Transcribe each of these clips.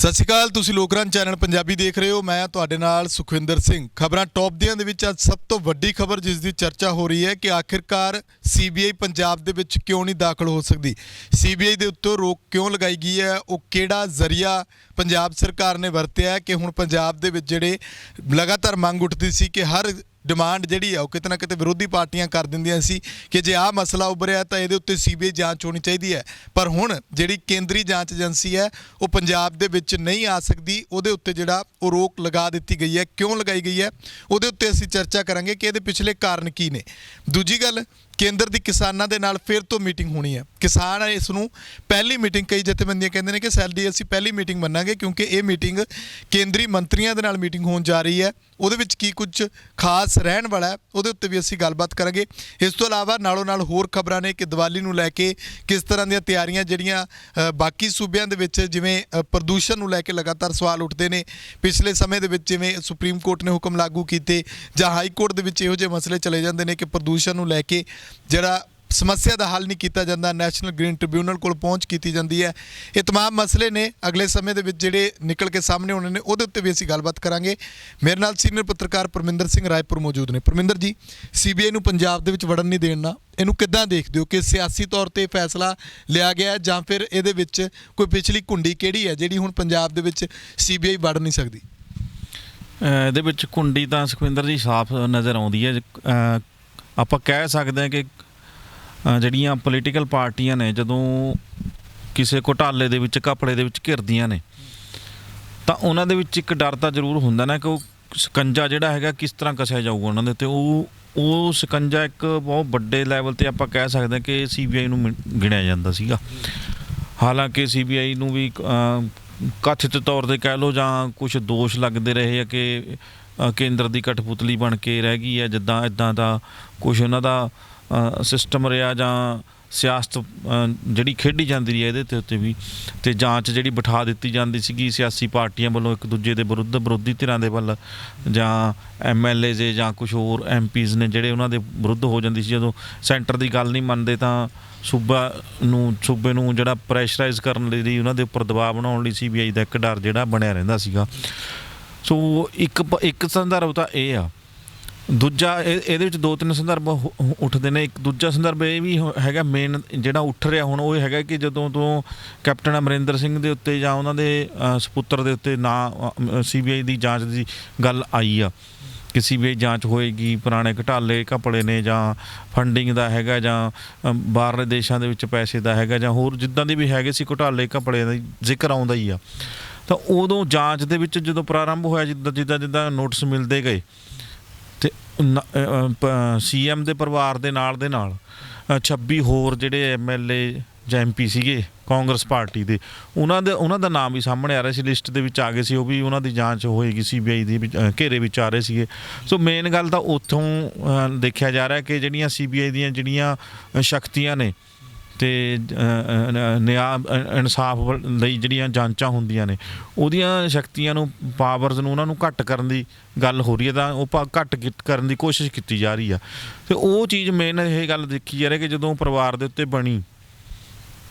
ਸਤਿ ਸ਼੍ਰੀ ਅਕਾਲ। ਤੁਸੀਂ ਲੋਕਰਾਂ ਚੈਨਲ ਪੰਜਾਬੀ ਦੇਖ ਰਹੇ ਹੋ। ਮੈਂ ਤੁਹਾਡੇ ਨਾਲ ਸੁਖਵਿੰਦਰ ਸਿੰਘ। ਖਬਰਾਂ ਟੌਪ ਦੀਆਂ ਦੇ ਵਿੱਚ ਅੱਜ ਸਭ ਤੋਂ ਵੱਡੀ ਖਬਰ ਜਿਸ ਦੀ ਚਰਚਾ ਹੋ ਰਹੀ ਹੈ ਕਿ ਆਖਿਰਕਾਰ ਸੀਬੀਆਈ ਪੰਜਾਬ ਦੇ ਵਿੱਚ ਕਿਉਂ ਨਹੀਂ ਦਾਖਲ ਹੋ ਸਕਦੀ, ਸੀਬੀਆਈ ਦੇ ਉੱਤੇ ਰੋਕ ਕਿਉਂ ਲਗਾਈ ਗਈ ਹੈ, ਉਹ ਕਿਹੜਾ ਜ਼ਰੀਆ ਪੰਜਾਬ ਸਰਕਾਰ ਨੇ ਵਰਤਿਆ ਕਿ ਹੁਣ ਪੰਜਾਬ ਦੇ ਵਿੱਚ ਜਿਹੜੇ ਲਗਾਤਾਰ ਮੰਗ ਉੱਠਦੀ ਸੀ ਕਿ ਹਰ डिमांड जी है किते ना किते विरोधी पार्टियां कर दिंदियां सी कि जे आ मसला उभरिया तो ये उत्ते सीबीआई जांच होनी चाहिए है, पर हुण जिहड़ी केंद्रीय जांच एजेंसी है वो पंजाब दे विच नहीं आ सकती, उहदे उत्ते जिहड़ा वो रोक लगा दी गई है। क्यों लगाई गई है उहदे उत्ते असीं चर्चा करांगे कि इहदे पिछले कारण की ने। दूजी गल, केंद्र की किसानों के नाल फिर तो मीटिंग होनी है। किसान इसनूं पहली मीटिंग, कई जथेबंदियां कहंदे ने कि सैलरी असीं पहली मीटिंग मन्नांगे क्योंकि ये मीटिंग केंद्रीय मंत्रियों के नाल मीटिंग होण जा रही है। उहदे विच की कुछ खास रहण वाला है उहदे उत्ते भी असीं गलबात करांगे। इस तो इलावा नालों नाल होर खबरां ने कि दिवाली नूं लैके किस तरह दीयां तैयारियां जिहड़ियां बाकी सूबिਆਂ ਦੇ ਵਿੱਚ जिवें प्रदूषण नूं लैके लगातार सवाल उठदे ने। पिछले समय ਦੇ ਵਿੱਚ ਜਿਵੇਂ सुप्रीम कोर्ट ने हुक्म लागू कीते ਜਾਂ हाई कोर्ट ਦੇ ਵਿੱਚ ਇਹੋ ਜਿਹੇ मसले चले ਜਾਂਦੇ ਨੇ कि प्रदूषण नूं लैके ਜਿਹੜਾ समस्या का हल नहीं किया जाता, नैशनल ग्रीन ट्रिब्यूनल को पहुँच की जाती है। ये तमाम मसले ने अगले समय के जोड़े निकल के सामने होने ने, उहदे उत्ते भी असीं गलबात करांगे। मेरे नाल सीनियर पत्रकार परमिंदर सिंह रायपुर मौजूद ने। परमिंदर जी, सीबीआई नूं पंजाब दे विच वड़न नहीं देना, इहनूं किद्दां देखदे हो कि सियासी तौर पर फैसला लिया गया जां फिर इहदे विच कोई पिछली कुंडी किहड़ी है जिहड़ी हुण पंजाब दे विच सीबीआई वड़ नहीं सकदी? ਇਹਦੇ ਵਿੱਚ ਕੁੰਡੀ ਤਾਂ ਸੁਖਵਿੰਦਰ ਜੀ ਸਾਫ਼ ਨਜ਼ਰ ਆਉਂਦੀ ਹੈ। ਆਪਾਂ ਕਹਿ ਸਕਦੇ ਹਾਂ ਕਿ ਜਿਹੜੀਆਂ ਪੋਲੀਟੀਕਲ ਪਾਰਟੀਆਂ ਨੇ ਜਦੋਂ ਕਿਸੇ ਘੁਟਾਲੇ ਦੇ ਵਿੱਚ ਘਪਲੇ ਦੇ ਵਿੱਚ ਘਿਰਦੀਆਂ ਨੇ ਤਾਂ ਉਹਨਾਂ ਦੇ ਵਿੱਚ ਇੱਕ ਡਰ ਤਾਂ ਜ਼ਰੂਰ ਹੁੰਦਾ ਨਾ ਕਿ ਉਹ ਸਕੰਜਾ ਜਿਹੜਾ ਹੈਗਾ ਕਿਸ ਤਰ੍ਹਾਂ ਕੱਸਿਆ ਜਾਊਗਾ ਉਹਨਾਂ ਦੇ ਉੱਤੇ। ਉਹ ਸਕੰਜਾ ਇੱਕ ਬਹੁਤ ਵੱਡੇ ਲੈਵਲ 'ਤੇ ਆਪਾਂ ਕਹਿ ਸਕਦੇ ਹਾਂ ਕਿ ਸੀਬੀਆਈ ਨੂੰ ਗਿਣਿਆ ਜਾਂਦਾ ਸੀਗਾ। ਹਾਲਾਂਕਿ ਸੀਬੀਆਈ ਨੂੰ ਵੀ ਕਥਿਤ ਤੌਰ 'ਤੇ ਕਹਿ ਲਓ ਜਾਂ ਕੁਛ ਦੋਸ਼ ਲੱਗਦੇ ਰਹੇ ਆ ਕਿ ਕੇਂਦਰ ਦੀ ਕਠਪੁਤਲੀ ਬਣ ਕੇ ਰਹਿ ਗਈ ਹੈ, ਜਿੱਦਾਂ ਇੱਦਾਂ ਦਾ ਕੁਛ ਉਹਨਾਂ ਦਾ ਸਿਸਟਮ ਰਿਹਾ ਜਾਂ ਸਿਆਸਤ ਜਿਹੜੀ ਖੇਡੀ ਜਾਂਦੀ ਰਹੀ ਇਹਦੇ ਉੱਤੇ ਵੀ, ਅਤੇ ਜਾਂਚ ਜਿਹੜੀ ਬਿਠਾ ਦਿੱਤੀ ਜਾਂਦੀ ਸੀਗੀ ਸਿਆਸੀ ਪਾਰਟੀਆਂ ਵੱਲੋਂ ਇੱਕ ਦੂਜੇ ਦੇ ਵਿਰੁੱਧ, ਵਿਰੋਧੀ ਧਿਰਾਂ ਦੇ ਵੱਲ ਜਾਂ MLA ਜਾਂ ਕੁਛ ਹੋਰ MPs ਨੇ ਜਿਹੜੇ ਉਹਨਾਂ ਦੇ ਵਿਰੁੱਧ ਹੋ ਜਾਂਦੀ ਸੀ। ਜਦੋਂ ਸੈਂਟਰ ਦੀ ਗੱਲ ਨਹੀਂ ਮੰਨਦੇ ਤਾਂ ਸੂਬੇ ਨੂੰ ਜਿਹੜਾ ਪ੍ਰੈਸ਼ਰਾਈਜ਼ ਕਰਨ ਲਈ ਉਹਨਾਂ ਦੇ ਉੱਪਰ ਦਬਾਅ ਬਣਾਉਣ ਲਈ ਸੀਬੀਆਈ ਦਾ ਇੱਕ ਡਰ ਜਿਹੜਾ ਬਣਿਆ ਰਹਿੰਦਾ ਸੀਗਾ। ਸੋ ਇੱਕ ਸੰਦਰਭ ਤਾਂ ਇਹ ਆ। ਦੂਜਾ ਇਹਦੇ ਵਿੱਚ ਦੋ ਤਿੰਨ ਸੰਦਰਭ ਉੱਠਦੇ ਨੇ। ਇੱਕ ਦੂਜਾ ਸੰਦਰਭ ਇਹ ਵੀ ਹੈਗਾ ਮੇਨ ਜਿਹੜਾ ਉੱਠ ਰਿਹਾ ਹੁਣ, ਉਹ ਹੈਗਾ ਕਿ ਜਦੋਂ ਤੋਂ ਕੈਪਟਨ ਅਮਰਿੰਦਰ ਸਿੰਘ ਦੇ ਉੱਤੇ ਜਾਂ ਉਹਨਾਂ ਦੇ ਸਪੁੱਤਰ ਦੇ ਉੱਤੇ ਸੀਬੀਆਈ ਦੀ ਜਾਂਚ ਦੀ ਗੱਲ ਆਈ ਆ ਕਿ ਸੀਬੀਆਈ ਜਾਂਚ ਹੋਏਗੀ, ਪੁਰਾਣੇ ਘਟਾਲੇ ਘਪਲੇ ਨੇ ਜਾਂ ਫੰਡਿੰਗ ਦਾ ਹੈਗਾ ਜਾਂ ਬਾਹਰਲੇ ਦੇਸ਼ਾਂ ਦੇ ਵਿੱਚ ਪੈਸੇ ਦਾ ਹੈਗਾ ਜਾਂ ਹੋਰ ਜਿੱਦਾਂ ਦੇ ਵੀ ਹੈਗੇ ਸੀ ਘਟਾਲੇ ਘਪਲੇ ਦਾ ਜ਼ਿਕਰ ਆਉਂਦਾ ਹੀ ਆ। ਤਾਂ ਉਦੋਂ ਜਾਂਚ ਦੇ ਵਿੱਚ ਜਦੋਂ ਪ੍ਰਾਰੰਭ ਹੋਇਆ, ਜਿੱਦਾਂ ਨੋਟਿਸ ਮਿਲਦੇ ਗਏ ਅਤੇ CM ਦੇ ਪਰਿਵਾਰ ਦੇ ਨਾਲ 26 ਹੋਰ ਜਿਹੜੇ MLA ਜਾਂ MP ਸੀਗੇ ਕਾਂਗਰਸ ਪਾਰਟੀ ਦੇ, ਉਹਨਾਂ ਦਾ ਨਾਮ ਵੀ ਸਾਹਮਣੇ ਆ ਰਿਹਾ ਸੀ, ਲਿਸਟ ਦੇ ਵਿੱਚ ਆ ਗਏ ਸੀ। ਉਹ ਵੀ ਉਹਨਾਂ ਦੀ ਜਾਂਚ ਹੋਏਗੀ, ਸੀਬੀਆਈ ਦੀ ਘੇਰੇ ਵਿੱਚ ਆ ਰਹੇ ਸੀਗੇ। ਸੋ ਮੇਨ ਗੱਲ ਤਾਂ ਉੱਥੋਂ ਦੇਖਿਆ ਜਾ ਰਿਹਾ ਕਿ ਜਿਹੜੀਆਂ ਸੀਬੀਆਈ ਦੀਆਂ ਜਿਹੜੀਆਂ ਸ਼ਕਤੀਆਂ ਨੇ ਅਤੇ ਨਿਆਂ ਇਨਸਾਫ ਲਈ ਜਿਹੜੀਆਂ ਜਾਂਚਾਂ ਹੁੰਦੀਆਂ ਨੇ ਉਹਦੀਆਂ ਸ਼ਕਤੀਆਂ ਨੂੰ, ਪਾਵਰਸ ਨੂੰ, ਉਹਨਾਂ ਨੂੰ ਘੱਟ ਕਰਨ ਦੀ ਗੱਲ ਹੋ ਰਹੀ ਹੈ, ਤਾਂ ਉਹ ਘੱਟ ਕਰਨ ਦੀ ਕੋਸ਼ਿਸ਼ ਕੀਤੀ ਜਾ ਰਹੀ ਆ। ਅਤੇ ਉਹ ਚੀਜ਼ ਮੇਨ ਇਹ ਗੱਲ ਦੇਖੀ ਜਾ ਰਹੀ ਕਿ ਜਦੋਂ ਪਰਿਵਾਰ ਦੇ ਉੱਤੇ ਬਣੀ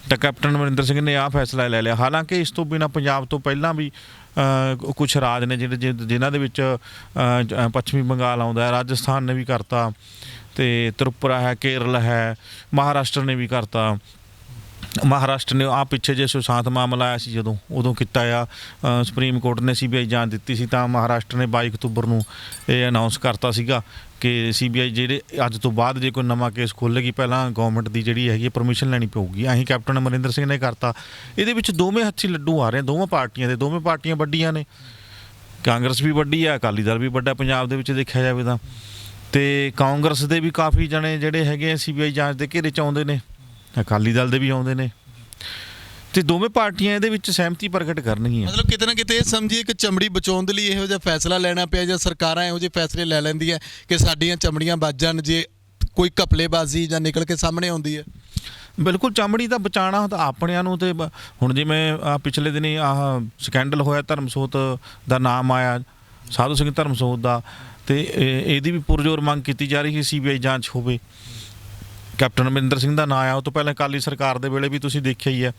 ਤਾਂ ਕੈਪਟਨ ਅਮਰਿੰਦਰ ਸਿੰਘ ਨੇ ਆਹ ਫੈਸਲਾ ਲੈ ਲਿਆ। ਹਾਲਾਂਕਿ ਇਸ ਤੋਂ ਬਿਨਾਂ ਪੰਜਾਬ ਤੋਂ ਪਹਿਲਾਂ ਵੀ ਕੁਛ ਰਾਜ ਨੇ ਜਿਨ੍ਹਾਂ ਦੇ ਵਿੱਚ ਪੱਛਮੀ ਬੰਗਾਲ ਆਉਂਦਾ ਹੈ, ਰਾਜਸਥਾਨ ਨੇ ਵੀ ਕਰਤਾ, ਅਤੇ ਤ੍ਰਿਪੁਰਾ ਹੈ, ਕੇਰਲ ਹੈ, ਮਹਾਰਾਸ਼ਟਰ ਨੇ ਵੀ ਕਰਤਾ। ਮਹਾਰਾਸ਼ਟਰ ਨੇ ਪਿੱਛੇ ਜੇ ਸੁਸ਼ਾਂਤ ਮਾਮਲਾ ਆਇਆ ਸੀ ਜਦੋਂ, ਉਦੋਂ ਕੀਤਾ ਆ। ਸੁਪਰੀਮ ਕੋਰਟ ਨੇ ਸੀਬੀਆਈ ਜਾਂਚ ਦਿੱਤੀ ਸੀ ਤਾਂ ਮਹਾਰਾਸ਼ਟਰ ਨੇ 22 ਅਕਤੂਬਰ ਨੂੰ ਇਹ ਅਨਾਊਂਸ ਕਰਤਾ ਸੀਗਾ ਕਿ ਸੀਬੀਆਈ ਜਿਹੜੇ ਅੱਜ ਤੋਂ ਬਾਅਦ ਜੇ ਕੋਈ ਨਵਾਂ ਕੇਸ ਖੋਲ੍ਹੇਗੀ ਪਹਿਲਾਂ ਗੌਰਮੈਂਟ ਦੀ ਜਿਹੜੀ ਹੈਗੀ ਪਰਮਿਸ਼ਨ ਲੈਣੀ ਪਊਗੀ। ਅਸੀਂ ਕੈਪਟਨ ਅਮਰਿੰਦਰ ਸਿੰਘ ਨੇ ਕਰਤਾ। ਇਹਦੇ ਵਿੱਚ ਦੋਵੇਂ ਹੱਥੀ ਲੱਡੂ ਆ ਰਹੇ, ਦੋਵਾਂ ਪਾਰਟੀਆਂ ਦੇ। ਦੋਵੇਂ ਪਾਰਟੀਆਂ ਵੱਡੀਆਂ ਨੇ, ਕਾਂਗਰਸ ਵੀ ਵੱਡੀ ਆ, ਅਕਾਲੀ ਦਲ ਵੀ ਵੱਡਾ ਪੰਜਾਬ ਦੇ ਵਿੱਚ ਦੇਖਿਆ ਜਾਵੇ ਤਾਂ, ਅਤੇ ਕਾਂਗਰਸ ਦੇ ਵੀ ਕਾਫੀ ਜਣੇ ਜਿਹੜੇ ਹੈਗੇ ਸੀਬੀਆਈ ਜਾਂਚ ਦੇ ਘੇਰੇ 'ਚ ਆਉਂਦੇ ਨੇ, ਅਕਾਲੀ ਦਲ ਦੇ ਵੀ ਆਉਂਦੇ ਨੇ, ਅਤੇ ਦੋਵੇਂ ਪਾਰਟੀਆਂ ਇਹਦੇ ਵਿੱਚ ਸਹਿਮਤੀ ਪ੍ਰਗਟ ਕਰਨਗੀਆਂ। ਮਤਲਬ ਕਿਤੇ ਨਾ ਕਿਤੇ ਇਹ ਸਮਝੀਏ ਕਿ ਚਮੜੀ ਬਚਾਉਣ ਦੇ ਲਈ ਇਹੋ ਜਿਹਾ ਫੈਸਲਾ ਲੈਣਾ ਪਿਆ ਜਾਂ ਸਰਕਾਰਾਂ ਇਹੋ ਜਿਹੇ ਫੈਸਲੇ ਲੈ ਲੈਂਦੀਆਂ ਕਿ ਸਾਡੀਆਂ ਚਮੜੀਆਂ ਬਚ ਜਾਣ ਜੇ ਕੋਈ ਘਪਲੇਬਾਜ਼ੀ ਜਾਂ ਨਿਕਲ ਕੇ ਸਾਹਮਣੇ ਆਉਂਦੀ ਹੈ? ਬਿਲਕੁਲ, ਚਮੜੀ ਤਾਂ ਬਚਾਉਣਾ ਤਾਂ ਆਪਣਿਆਂ ਨੂੰ। ਅਤੇ ਹੁਣ ਜਿਵੇਂ ਪਿਛਲੇ ਦਿਨੀ ਸਕੈਂਡਲ ਹੋਇਆ, ਧਰਮਸੋਤ ਦਾ ਨਾਮ ਆਇਆ, ਸਾਧੂ ਸਿੰਘ ਧਰਮਸੋਤ ਦਾ, ਅਤੇ ਇਹਦੀ ਵੀ ਪੁਰਜ਼ੋਰ ਮੰਗ ਕੀਤੀ ਜਾ ਰਹੀ ਸੀ CBI ਜਾਂਚ ਹੋਵੇ। ਕੈਪਟਨ ਅਮਰਿੰਦਰ ਸਿੰਘ ਦਾ ਨਾਂ ਆਇਆ, ਉਹ ਤੋਂ ਪਹਿਲਾਂ ਅਕਾਲੀ ਸਰਕਾਰ ਦੇ ਵੇਲੇ ਵੀ ਤੁਸੀਂ ਦੇਖਿਆ ਹੀ ਹੈ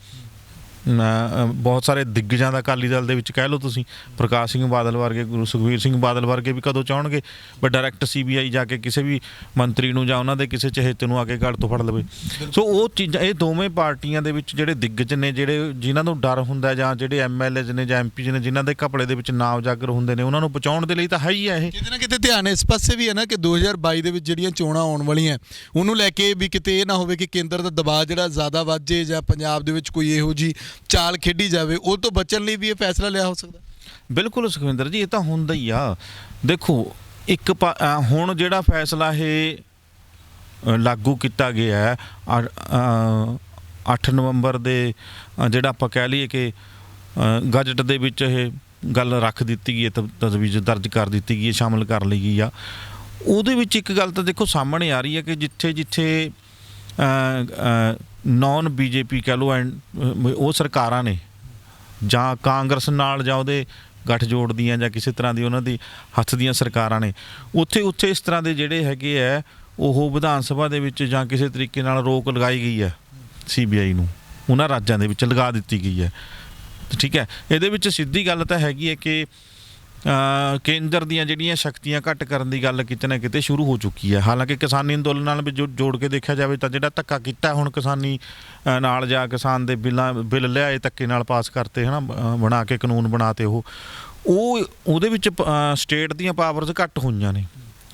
ਬਹੁਤ ਸਾਰੇ ਦਿੱਗਜਾਂ ਦਾ ਅਕਾਲੀ ਦਲ ਦੇ ਵਿੱਚ ਕਹਿ ਲਓ ਤੁਸੀਂ, ਪ੍ਰਕਾਸ਼ ਸਿੰਘ ਬਾਦਲ ਵਰਗੇ, ਸੁਖਬੀਰ ਸਿੰਘ ਬਾਦਲ ਵਰਗੇ ਵੀ ਕਦੋਂ ਚਾਹਣਗੇ ਵੀ ਡਾਇਰੈਕਟ CBI ਜਾ ਕੇ ਕਿਸੇ ਵੀ ਮੰਤਰੀ ਨੂੰ ਜਾਂ ਉਹਨਾਂ ਦੇ ਕਿਸੇ ਚਹੇਤੇ ਨੂੰ ਆ ਕੇ ਗੜ ਤੋਂ ਫੜ ਲਵੇ। ਸੋ ਉਹ ਚੀਜ਼ਾਂ, ਇਹ ਦੋਵੇਂ ਪਾਰਟੀਆਂ ਦੇ ਵਿੱਚ ਜਿਹੜੇ ਦਿੱਗਜ ਨੇ, ਜਿਹੜੇ ਜਿਨ੍ਹਾਂ ਨੂੰ ਡਰ ਹੁੰਦਾ, ਜਾਂ ਜਿਹੜੇ MLAs ਨੇ ਜਾਂ MPs ਨੇ ਜਿਨ੍ਹਾਂ ਦੇ ਘਪਲੇ ਦੇ ਵਿੱਚ ਨਾਂ ਉਜਾਗਰ ਹੁੰਦੇ ਨੇ, ਉਹਨਾਂ ਨੂੰ ਬਚਾਉਣ ਦੇ ਲਈ ਤਾਂ ਹੈ ਹੀ ਹੈ ਇਹ। ਕਿਤੇ ਨਾ ਕਿਤੇ ਧਿਆਨ ਇਸ ਪਾਸੇ ਵੀ ਹੈ ਨਾ ਕਿ 2022 ਦੇ ਵਿੱਚ ਜਿਹੜੀਆਂ ਚੋਣਾਂ ਆਉਣ ਵਾਲੀਆਂ, ਉਹਨੂੰ ਲੈ ਕੇ ਵੀ ਕਿਤੇ ਇਹ ਨਾ ਹੋਵੇ ਕਿ ਕੇਂਦਰ ਦਾ ਦਬਾਅ ਜਿਹੜਾ ਜ਼ਿਆਦਾ ਵੱਧ ਜੇ ਜਾਂ ਪੰਜਾਬ ਦੇ ਵਿੱਚ ਕੋਈ ਇਹੋ ਜਿਹੀ ਚਾਲ ਖੇਡੀ ਜਾਵੇ, ਉਹ ਤੋਂ ਬਚਣ ਲਈ ਵੀ ਇਹ ਫੈਸਲਾ ਲਿਆ ਹੋ ਸਕਦਾ। ਬਿਲਕੁਲ ਸੁਖਵਿੰਦਰ ਜੀ, ਇਹ ਤਾਂ ਹੁੰਦਾ ਹੀ ਆ। ਦੇਖੋ ਹੁਣ ਜਿਹੜਾ ਫੈਸਲਾ ਇਹ ਲਾਗੂ ਕੀਤਾ ਗਿਆ ਹੈ 8 ਨਵੰਬਰ ਦੇ, ਜਿਹੜਾ ਆਪਾਂ ਕਹਿ ਲਈਏ ਕਿ ਗਜਟ ਦੇ ਵਿੱਚ ਇਹ ਗੱਲ ਰੱਖ ਦਿੱਤੀ ਗਈ ਹੈ, ਤਜਵੀਜ਼ ਦਰਜ ਕਰ ਦਿੱਤੀ ਗਈ ਹੈ, ਸ਼ਾਮਲ ਕਰ ਲਈ ਗਈ ਆ। ਉਹਦੇ ਵਿੱਚ ਇੱਕ ਗੱਲ ਤਾਂ ਦੇਖੋ ਸਾਹਮਣੇ ਆ ਰਹੀ ਹੈ ਕਿ ਜਿੱਥੇ ਜਿੱਥੇ ਨੌਨ BJP ਕਹਿ ਲਓ ਉਹ ਸਰਕਾਰਾਂ ਨੇ, ਜਾਂ ਕਾਂਗਰਸ ਨਾਲ ਜਾਂ ਉਹਦੇ ਗੱਠਜੋੜ ਦੀਆਂ ਜਾਂ ਕਿਸੇ ਤਰ੍ਹਾਂ ਦੀ ਉਹਨਾਂ ਦੀ ਹੱਥ ਦੀਆਂ ਸਰਕਾਰਾਂ ਨੇ, ਉੱਥੇ ਇਸ ਤਰ੍ਹਾਂ ਦੇ ਜਿਹੜੇ ਹੈਗੇ ਹੈ ਉਹ ਵਿਧਾਨ ਸਭਾ ਦੇ ਵਿੱਚ ਜਾਂ ਕਿਸੇ ਤਰੀਕੇ ਨਾਲ ਰੋਕ ਲਗਾਈ ਗਈ ਹੈ CBI ਨੂੰ, ਉਹਨਾਂ ਰਾਜਾਂ ਦੇ ਵਿੱਚ ਲਗਾ ਦਿੱਤੀ ਗਈ ਹੈ। ਠੀਕ ਹੈ, ਇਹਦੇ ਵਿੱਚ ਸਿੱਧੀ ਗੱਲ ਤਾਂ ਹੈਗੀ ਹੈ ਕਿ ਕੇਂਦਰ ਦੀਆਂ ਜਿਹੜੀਆਂ ਸ਼ਕਤੀਆਂ ਘੱਟ ਕਰਨ ਦੀ ਗੱਲ ਕਿਤੇ ਨਾ ਕਿਤੇ ਸ਼ੁਰੂ ਹੋ ਚੁੱਕੀ ਹੈ। ਹਾਲਾਂਕਿ ਕਿਸਾਨੀ ਅੰਦੋਲਨ ਨਾਲ ਵੀ ਜੋੜ ਕੇ ਦੇਖਿਆ ਜਾਵੇ ਤਾਂ ਜਿਹੜਾ ਧੱਕਾ ਕੀਤਾ ਹੁਣ ਕਿਸਾਨੀ ਨਾਲ, ਜਾਂ ਕਿਸਾਨ ਦੇ ਬਿੱਲ ਲਿਆਏ ਧੱਕੇ ਨਾਲ ਪਾਸ ਕਰਤੇ, ਹੈ ਨਾ, ਬਣਾ ਕੇ ਕਾਨੂੰਨ ਬਣਾਤੇ, ਉਹਦੇ ਵਿੱਚ ਸਟੇਟ ਦੀਆਂ ਪਾਵਰਸ ਘੱਟ ਹੋਈਆਂ ਨੇ।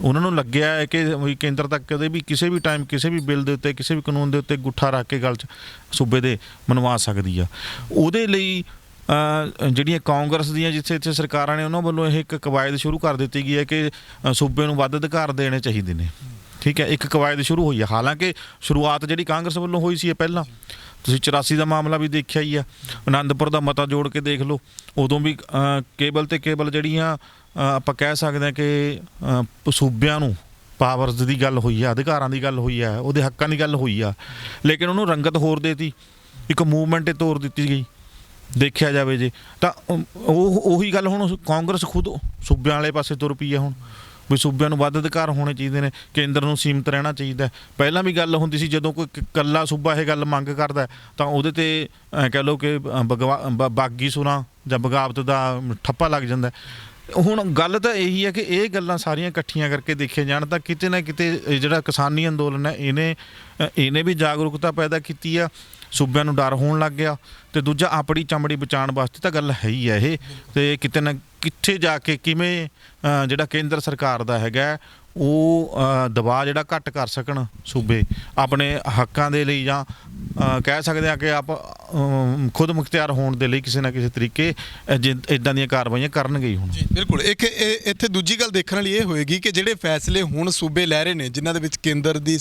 ਉਹਨਾਂ ਨੂੰ ਲੱਗਿਆ ਹੈ ਕਿ ਕੇਂਦਰ ਤੱਕ ਕਦੇ ਵੀ ਕਿਸੇ ਵੀ ਟਾਈਮ ਕਿਸੇ ਵੀ ਬਿੱਲ ਦੇ ਉੱਤੇ, ਕਿਸੇ ਵੀ ਕਾਨੂੰਨ ਦੇ ਉੱਤੇ ਗੁੱਠਾ ਰੱਖ ਕੇ ਗੱਲ 'ਚ ਸੂਬੇ ਦੇ ਮਨਵਾ ਸਕਦੀ ਆ। ਉਹਦੇ ਲਈ ਜਿਹੜੀਆਂ ਕਾਂਗਰਸ ਦੀਆਂ ਜਿੱਥੇ ਸਰਕਾਰਾਂ ਨੇ, ਉਹਨਾਂ ਵੱਲੋਂ ਇਹ ਇੱਕ ਕਵਾਇਦ ਸ਼ੁਰੂ ਕਰ ਦਿੱਤੀ ਗਈ ਹੈ ਕਿ ਸੂਬੇ ਨੂੰ ਵੱਧ ਅਧਿਕਾਰ ਦੇਣੇ ਚਾਹੀਦੇ ਨੇ। ਠੀਕ ਹੈ, ਇੱਕ ਕਵਾਇਦ ਸ਼ੁਰੂ ਹੋਈ ਹੈ। ਹਾਲਾਂਕਿ ਸ਼ੁਰੂਆਤ ਜਿਹੜੀ ਕਾਂਗਰਸ ਵੱਲੋਂ ਹੋਈ ਸੀ ਇਹ ਪਹਿਲਾਂ, ਤੁਸੀਂ 84 ਦਾ ਮਾਮਲਾ ਵੀ ਦੇਖਿਆ ਹੀ ਆ, ਆਨੰਦਪੁਰ ਦਾ ਮਤਾ ਜੋੜ ਕੇ ਦੇਖ ਲਓ, ਉਦੋਂ ਵੀ ਕੇਵਲ ਜਿਹੜੀਆਂ ਆਪਾਂ ਕਹਿ ਸਕਦੇ ਹਾਂ ਕਿ ਸੂਬਿਆਂ ਨੂੰ ਪਾਵਰਸ ਦੀ ਗੱਲ ਹੋਈ ਆ, ਅਧਿਕਾਰਾਂ ਦੀ ਗੱਲ ਹੋਈ ਆ, ਉਹਦੇ ਹੱਕਾਂ ਦੀ ਗੱਲ ਹੋਈ ਆ, ਲੇਕਿਨ ਉਹਨੂੰ ਰੰਗਤ ਹੋਰ ਦੇਤੀ, ਇੱਕ ਮੂਵਮੈਂਟ 'ਤੇ ਤੋਰ ਦਿੱਤੀ ਗਈ। ਦੇਖਿਆ ਜਾਵੇ ਜੇ ਤਾਂ ਉਹੀ ਗੱਲ ਹੁਣ ਕਾਂਗਰਸ ਖੁਦ ਸੂਬਿਆਂ ਵਾਲੇ ਪਾਸੇ ਤੁਰ ਪਈ ਹੈ ਹੁਣ, ਵੀ ਸੂਬਿਆਂ ਨੂੰ ਵੱਧ ਅਧਿਕਾਰ ਹੋਣੇ ਚਾਹੀਦੇ ਨੇ, ਕੇਂਦਰ ਨੂੰ ਸੀਮਤ ਰਹਿਣਾ ਚਾਹੀਦਾ। ਪਹਿਲਾਂ ਵੀ ਗੱਲ ਹੁੰਦੀ ਸੀ, ਜਦੋਂ ਕੋਈ ਇਕੱਲਾ ਸੂਬਾ ਇਹ ਗੱਲ ਮੰਗ ਕਰਦਾ ਤਾਂ ਉਹਦੇ 'ਤੇ ਕਹਿ ਲਓ ਕਿ ਬਾਗੀ ਸੁਰਾਂ ਜਾਂ ਬਗਾਵਤ ਦਾ ਠੱਪਾ ਲੱਗ ਜਾਂਦਾ। ਹੁਣ ਗੱਲ ਤਾਂ ਇਹੀ ਹੈ ਕਿ ਇਹ ਗੱਲਾਂ ਸਾਰੀਆਂ ਇਕੱਠੀਆਂ ਕਰਕੇ ਦੇਖੀਆਂ ਜਾਣ ਤਾਂ ਕਿਤੇ ਨਾ ਕਿਤੇ ਜਿਹੜਾ ਕਿਸਾਨੀ ਅੰਦੋਲਨ ਹੈ ਇਹਨੇ ਵੀ ਜਾਗਰੂਕਤਾ ਪੈਦਾ ਕੀਤੀ ਆ, ਸੂਬਿਆਂ ਨੂੰ ਡਰ ਹੋਣ ਲੱਗ ਗਿਆ, ਤੇ ਦੂਜਾ ਆਪਣੀ ਚਮੜੀ ਬਚਾਉਣ ਵਾਸਤੇ ਤਾਂ ਗੱਲ ਹੈ ਹੀ ਹੈ ਇਹ। ਤੇ ਕਿਤੇ ਨਾ ਕਿੱਥੇ ਜਾ ਕੇ ਕਿਵੇਂ ਜਿਹੜਾ ਕੇਂਦਰ ਸਰਕਾਰ ਦਾ ਹੈਗਾ ਉਹ ਦਬਾਅ ਜਿਹੜਾ ਘੱਟ ਕਰ ਸਕਣ ਸੂਬੇ ਆਪਣੇ ਹੱਕਾਂ ਦੇ ਲਈ, ਜਾਂ ਕਹਿ ਸਕਦੇ ਆ ਕਿ ਆਪ ਖੁਦ ਮੁਖਤਿਆਰ ਹੋਣ ਦੇ ਲਈ ਕਿਸੇ ਨਾ ਕਿਸੇ ਤਰੀਕੇ ਇੱਦਾਂ ਦੀਆਂ ਕਾਰਵਾਈਆਂ ਕਰਨਗੇ ਹੁਣ। ਜੀ ਬਿਲਕੁਲ। ਇੱਥੇ ਦੂਜੀ ਗੱਲ ਦੇਖਣ ਵਾਲੀ ਇਹ ਹੋਏਗੀ ਕਿ ਜਿਹੜੇ ਫੈਸਲੇ ਹੁਣ ਸੂਬੇ ਲੈ ਰਹੇ ਨੇ, ਜਿਨ੍ਹਾਂ ਦੇ ਵਿੱਚ ਕੇਂਦਰ ਦੀ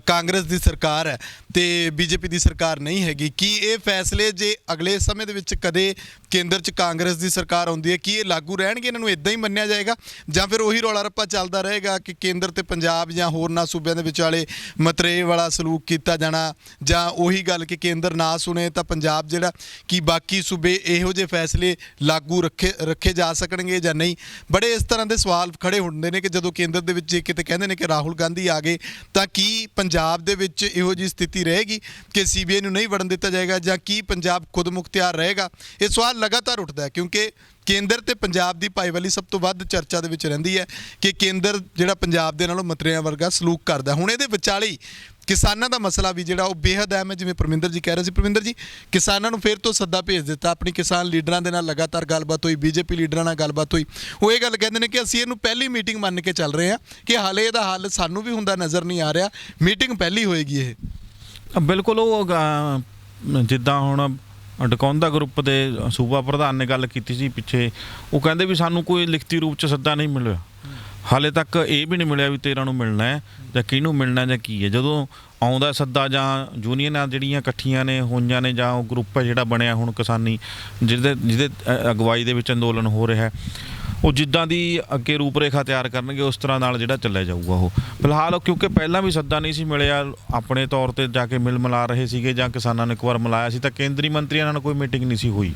ਕਾਂਗਰਸ ਦੀ ਸਰਕਾਰ ਹੈ ਤੇ BJP ਦੀ ਸਰਕਾਰ ਨਹੀਂ ਹੈਗੀ, ਕੀ ਇਹ ਫੈਸਲੇ ਜੇ ਅਗਲੇ ਸਮੇਂ ਦੇ ਵਿੱਚ ਕਦੇ ਕੇਂਦਰ 'ਚ ਕਾਂਗਰਸ ਦੀ ਸਰਕਾਰ ਆਉਂਦੀ ਹੈ, ਕੀ ਇਹ ਲਾਗੂ ਰਹਿਣਗੇ, ਇਹਨਾਂ ਨੂੰ ਇੱਦਾਂ ਹੀ ਮੰਨਿਆ ਜਾਏਗਾ, ਜਾਂ ਫਿਰ ਉਹੀ ਰੌਲਾ ਰੱਪਾ ਚੱਲਦਾ ਰਹੇਗਾ ਕਿ ਕੇਂਦਰ ਤੇ ਪੰਜਾਬ ਜਾਂ ਹੋਰਨਾਂ ਸੂਬਿਆਂ ਦੇ ਵਿਚਾਲੇ ਮਤਰੇਏ ਵਾਲਾ ਸਲੂਕ ਕੀਤਾ ਜਾਣਾ, ਜਾਂ ਉਹੀ ਗੱਲ ਕਿ ਕੇਂਦਰ ਨਾ ਸੁਣੇ ਤਾਂ ਪੰਜਾਬ ਜਿਹੜਾ ਕਿ ਬਾਕੀ ਸੂਬੇ ਇਹੋ ਜਿਹੇ ਫੈਸਲੇ ਲਾਗੂ ਰੱਖੇ ਜਾ ਸਕਣਗੇ ਜਾਂ ਨਹੀਂ। ਬੜੇ ਇਸ ਤਰ੍ਹਾਂ ਦੇ ਸਵਾਲ ਖੜੇ ਹੁੰਦੇ ਨੇ ਕਿ ਜਦੋਂ ਕੇਂਦਰ ਦੇ ਵਿੱਚ ਕਿਤੇ ਕਹਿੰਦੇ ਨੇ ਕਿ ਰਾਹੁਲ ਗਾਂਧੀ ਆ ਗਏ ਤਾਂ ਕੀ ਪੰਜਾਬ ਦੇ ਵਿੱਚ ਇਹੋ ਜਿਹੀ ਸਥਿਤੀ ਰਹੇਗੀ ਕਿ CBI ਨੂੰ ਨਹੀਂ ਵੜਨ ਦਿੱਤਾ ਜਾਏਗਾ, ਜਾਂ ਕੀ ਪੰਜਾਬ ਖੁਦ ਮੁਖਤਿਆਰ ਰਹੇਗਾ। ਇਹ ਸਵਾਲ ਲਗਾਤਾਰ ਉੱਠਦਾ ਹੈ ਕਿਉਂਕਿ ਕੇਂਦਰ ਤੇ ਪੰਜਾਬ ਦੀ ਭਾਈਵਾਲੀ ਸਭ ਤੋਂ ਵੱਧ ਚਰਚਾ ਦੇ ਵਿੱਚ ਰਹਿੰਦੀ ਹੈ ਕਿ ਕੇਂਦਰ ਜਿਹੜਾ ਪੰਜਾਬ ਦੇ ਨਾਲੋਂ ਮਤਰੇਆਂ ਵਰਗਾ ਸਲੂਕ ਕਰਦਾ। ਹੁਣ ਇਹਦੇ ਵਿਚਾਲੇ ਕਿਸਾਨਾਂ ਦਾ ਮਸਲਾ ਵੀ ਜਿਹੜਾ ਉਹ ਬੇਹੱਦ ਅਹਿਮ ਹੈ। ਜਿਵੇਂ ਪਰਮਿੰਦਰ ਜੀ ਕਹਿ ਰਹੇ ਸੀ, ਪਰਮਿੰਦਰ ਜੀ ਕਿਸਾਨਾਂ ਨੂੰ ਫਿਰ ਤੋਂ ਸੱਦਾ ਭੇਜ ਦਿੱਤਾ, ਆਪਣੀ ਕਿਸਾਨ ਲੀਡਰਾਂ ਦੇ ਨਾਲ ਲਗਾਤਾਰ ਗੱਲਬਾਤ ਹੋਈ, BJP ਲੀਡਰਾਂ ਨਾਲ ਗੱਲਬਾਤ ਹੋਈ, ਉਹ ਇਹ ਗੱਲ ਕਹਿੰਦੇ ਨੇ ਕਿ ਅਸੀਂ ਇਹਨੂੰ ਪਹਿਲੀ ਮੀਟਿੰਗ ਮੰਨ ਕੇ ਚੱਲ ਰਹੇ ਹਾਂ ਕਿ ਹਾਲੇ ਇਹਦਾ ਹੱਲ ਸਾਨੂੰ ਵੀ ਹੁੰਦਾ ਨਜ਼ਰ ਨਹੀਂ ਆ ਰਿਹਾ, ਮੀਟਿੰਗ ਪਹਿਲੀ ਹੋਏਗੀ ਇਹ। ਬਿਲਕੁਲ, ਉਹ ਜਿੱਦਾਂ ਹੁਣ ਡਕੌਂਦਾ ਗਰੁੱਪ ਦੇ ਸੂਬਾ ਪ੍ਰਧਾਨ ਨੇ ਗੱਲ ਕੀਤੀ ਸੀ ਪਿੱਛੇ, ਉਹ ਕਹਿੰਦੇ ਵੀ ਸਾਨੂੰ ਕੋਈ ਲਿਖਤੀ ਰੂਪ 'ਚ ਸੱਦਾ ਨਹੀਂ ਮਿਲਿਆ, ਹਾਲੇ ਤੱਕ ਇਹ ਵੀ ਨਹੀਂ ਮਿਲਿਆ ਵੀ 13 ਨੂੰ ਮਿਲਣਾ ਹੈ ਜਾਂ ਕਿਹਨੂੰ ਮਿਲਣਾ ਜਾਂ ਕੀ ਹੈ। ਜਦੋਂ ਆਉਂਦਾ ਸੱਦਾ ਜਾਂ ਯੂਨੀਅਨਾਂ ਜਿਹੜੀਆਂ ਇਕੱਠੀਆਂ ਨੇ ਹੋਈਆਂ ਨੇ, ਜਾਂ ਉਹ ਗਰੁੱਪ ਹੈ ਜਿਹੜਾ ਬਣਿਆ ਹੁਣ ਕਿਸਾਨੀ, ਜਿਹਦੇ ਅਗਵਾਈ ਦੇ ਵਿੱਚ ਅੰਦੋਲਨ ਹੋ ਰਿਹਾ, ਉਹ ਜਿੱਦਾਂ ਦੀ ਅੱਗੇ ਰੂਪ ਰੇਖਾ ਤਿਆਰ ਕਰਨਗੇ ਉਸ ਤਰ੍ਹਾਂ ਨਾਲ ਜਿਹੜਾ ਚੱਲਿਆ ਜਾਊਗਾ। ਉਹ ਫਿਲਹਾਲ ਕਿਉਂਕਿ ਪਹਿਲਾਂ ਵੀ ਸੱਦਾ ਨਹੀਂ ਸੀ ਮਿਲਿਆ, ਆਪਣੇ ਤੌਰ 'ਤੇ ਜਾ ਕੇ ਮਿਲਾ ਰਹੇ ਸੀਗੇ, ਜਾਂ ਕਿਸਾਨਾਂ ਨੇ ਇੱਕ ਵਾਰ ਮਿਲਾਇਆ ਸੀ ਤਾਂ ਕੇਂਦਰੀ ਮੰਤਰੀਆਂ ਨਾਲ ਕੋਈ ਮੀਟਿੰਗ ਨਹੀਂ ਸੀ ਹੋਈ,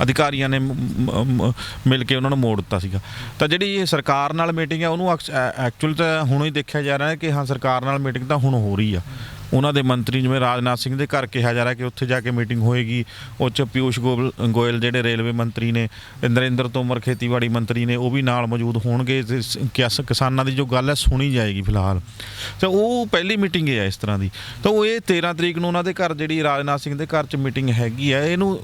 ਅਧਿਕਾਰੀਆਂ ਨੇ ਮਿਲ ਕੇ ਉਹਨਾਂ ਨੂੰ ਮੋੜ ਦਿੱਤਾ ਸੀਗਾ। ਤਾਂ ਜਿਹੜੀ ਇਹ ਸਰਕਾਰ ਨਾਲ ਮੀਟਿੰਗ ਹੈ ਉਹਨੂੰ ਐਕਚੁਅਲ ਤਾਂ ਹੁਣ ਹੀ ਦੇਖਿਆ ਜਾ ਰਿਹਾ ਹੈ ਕਿ ਹਾਂ ਸਰਕਾਰ ਨਾਲ ਮੀਟਿੰਗ ਤਾਂ ਹੁਣ ਹੋ ਰਹੀ ਆ, ਉਹਨਾਂ ਦੇ ਮੰਤਰੀ ਜਿਵੇਂ ਰਾਜਨਾਥ ਸਿੰਘ ਦੇ ਘਰ ਕਿਹਾ ਜਾ ਰਿਹਾ ਕਿ ਉੱਥੇ ਜਾ ਕੇ ਮੀਟਿੰਗ ਹੋਏਗੀ। ਉਹ 'ਚ ਪਿਊਸ਼ ਗੋਇਲ ਜਿਹੜੇ ਰੇਲਵੇ ਮੰਤਰੀ ਨੇ, ਨਰਿੰਦਰ ਤੋਮਰ ਖੇਤੀਬਾੜੀ ਮੰਤਰੀ ਨੇ, ਉਹ ਵੀ ਨਾਲ ਮੌਜੂਦ ਹੋਣਗੇ ਤੇ ਕਿਸਾਨਾਂ ਦੀ ਜੋ ਗੱਲ ਹੈ ਸੁਣੀ ਜਾਏਗੀ ਫਿਲਹਾਲ। ਤਾਂ ਉਹ ਪਹਿਲੀ ਮੀਟਿੰਗ ਹੈ ਇਸ ਤਰ੍ਹਾਂ ਦੀ। ਤਾਂ ਉਹ ਇਹ 13 ਤਰੀਕ ਨੂੰ ਉਹਨਾਂ ਦੇ ਘਰ ਜਿਹੜੀ ਰਾਜਨਾਥ ਸਿੰਘ ਦੇ ਘਰ 'ਚ ਮੀਟਿੰਗ ਹੈਗੀ ਹੈ, ਇਹਨੂੰ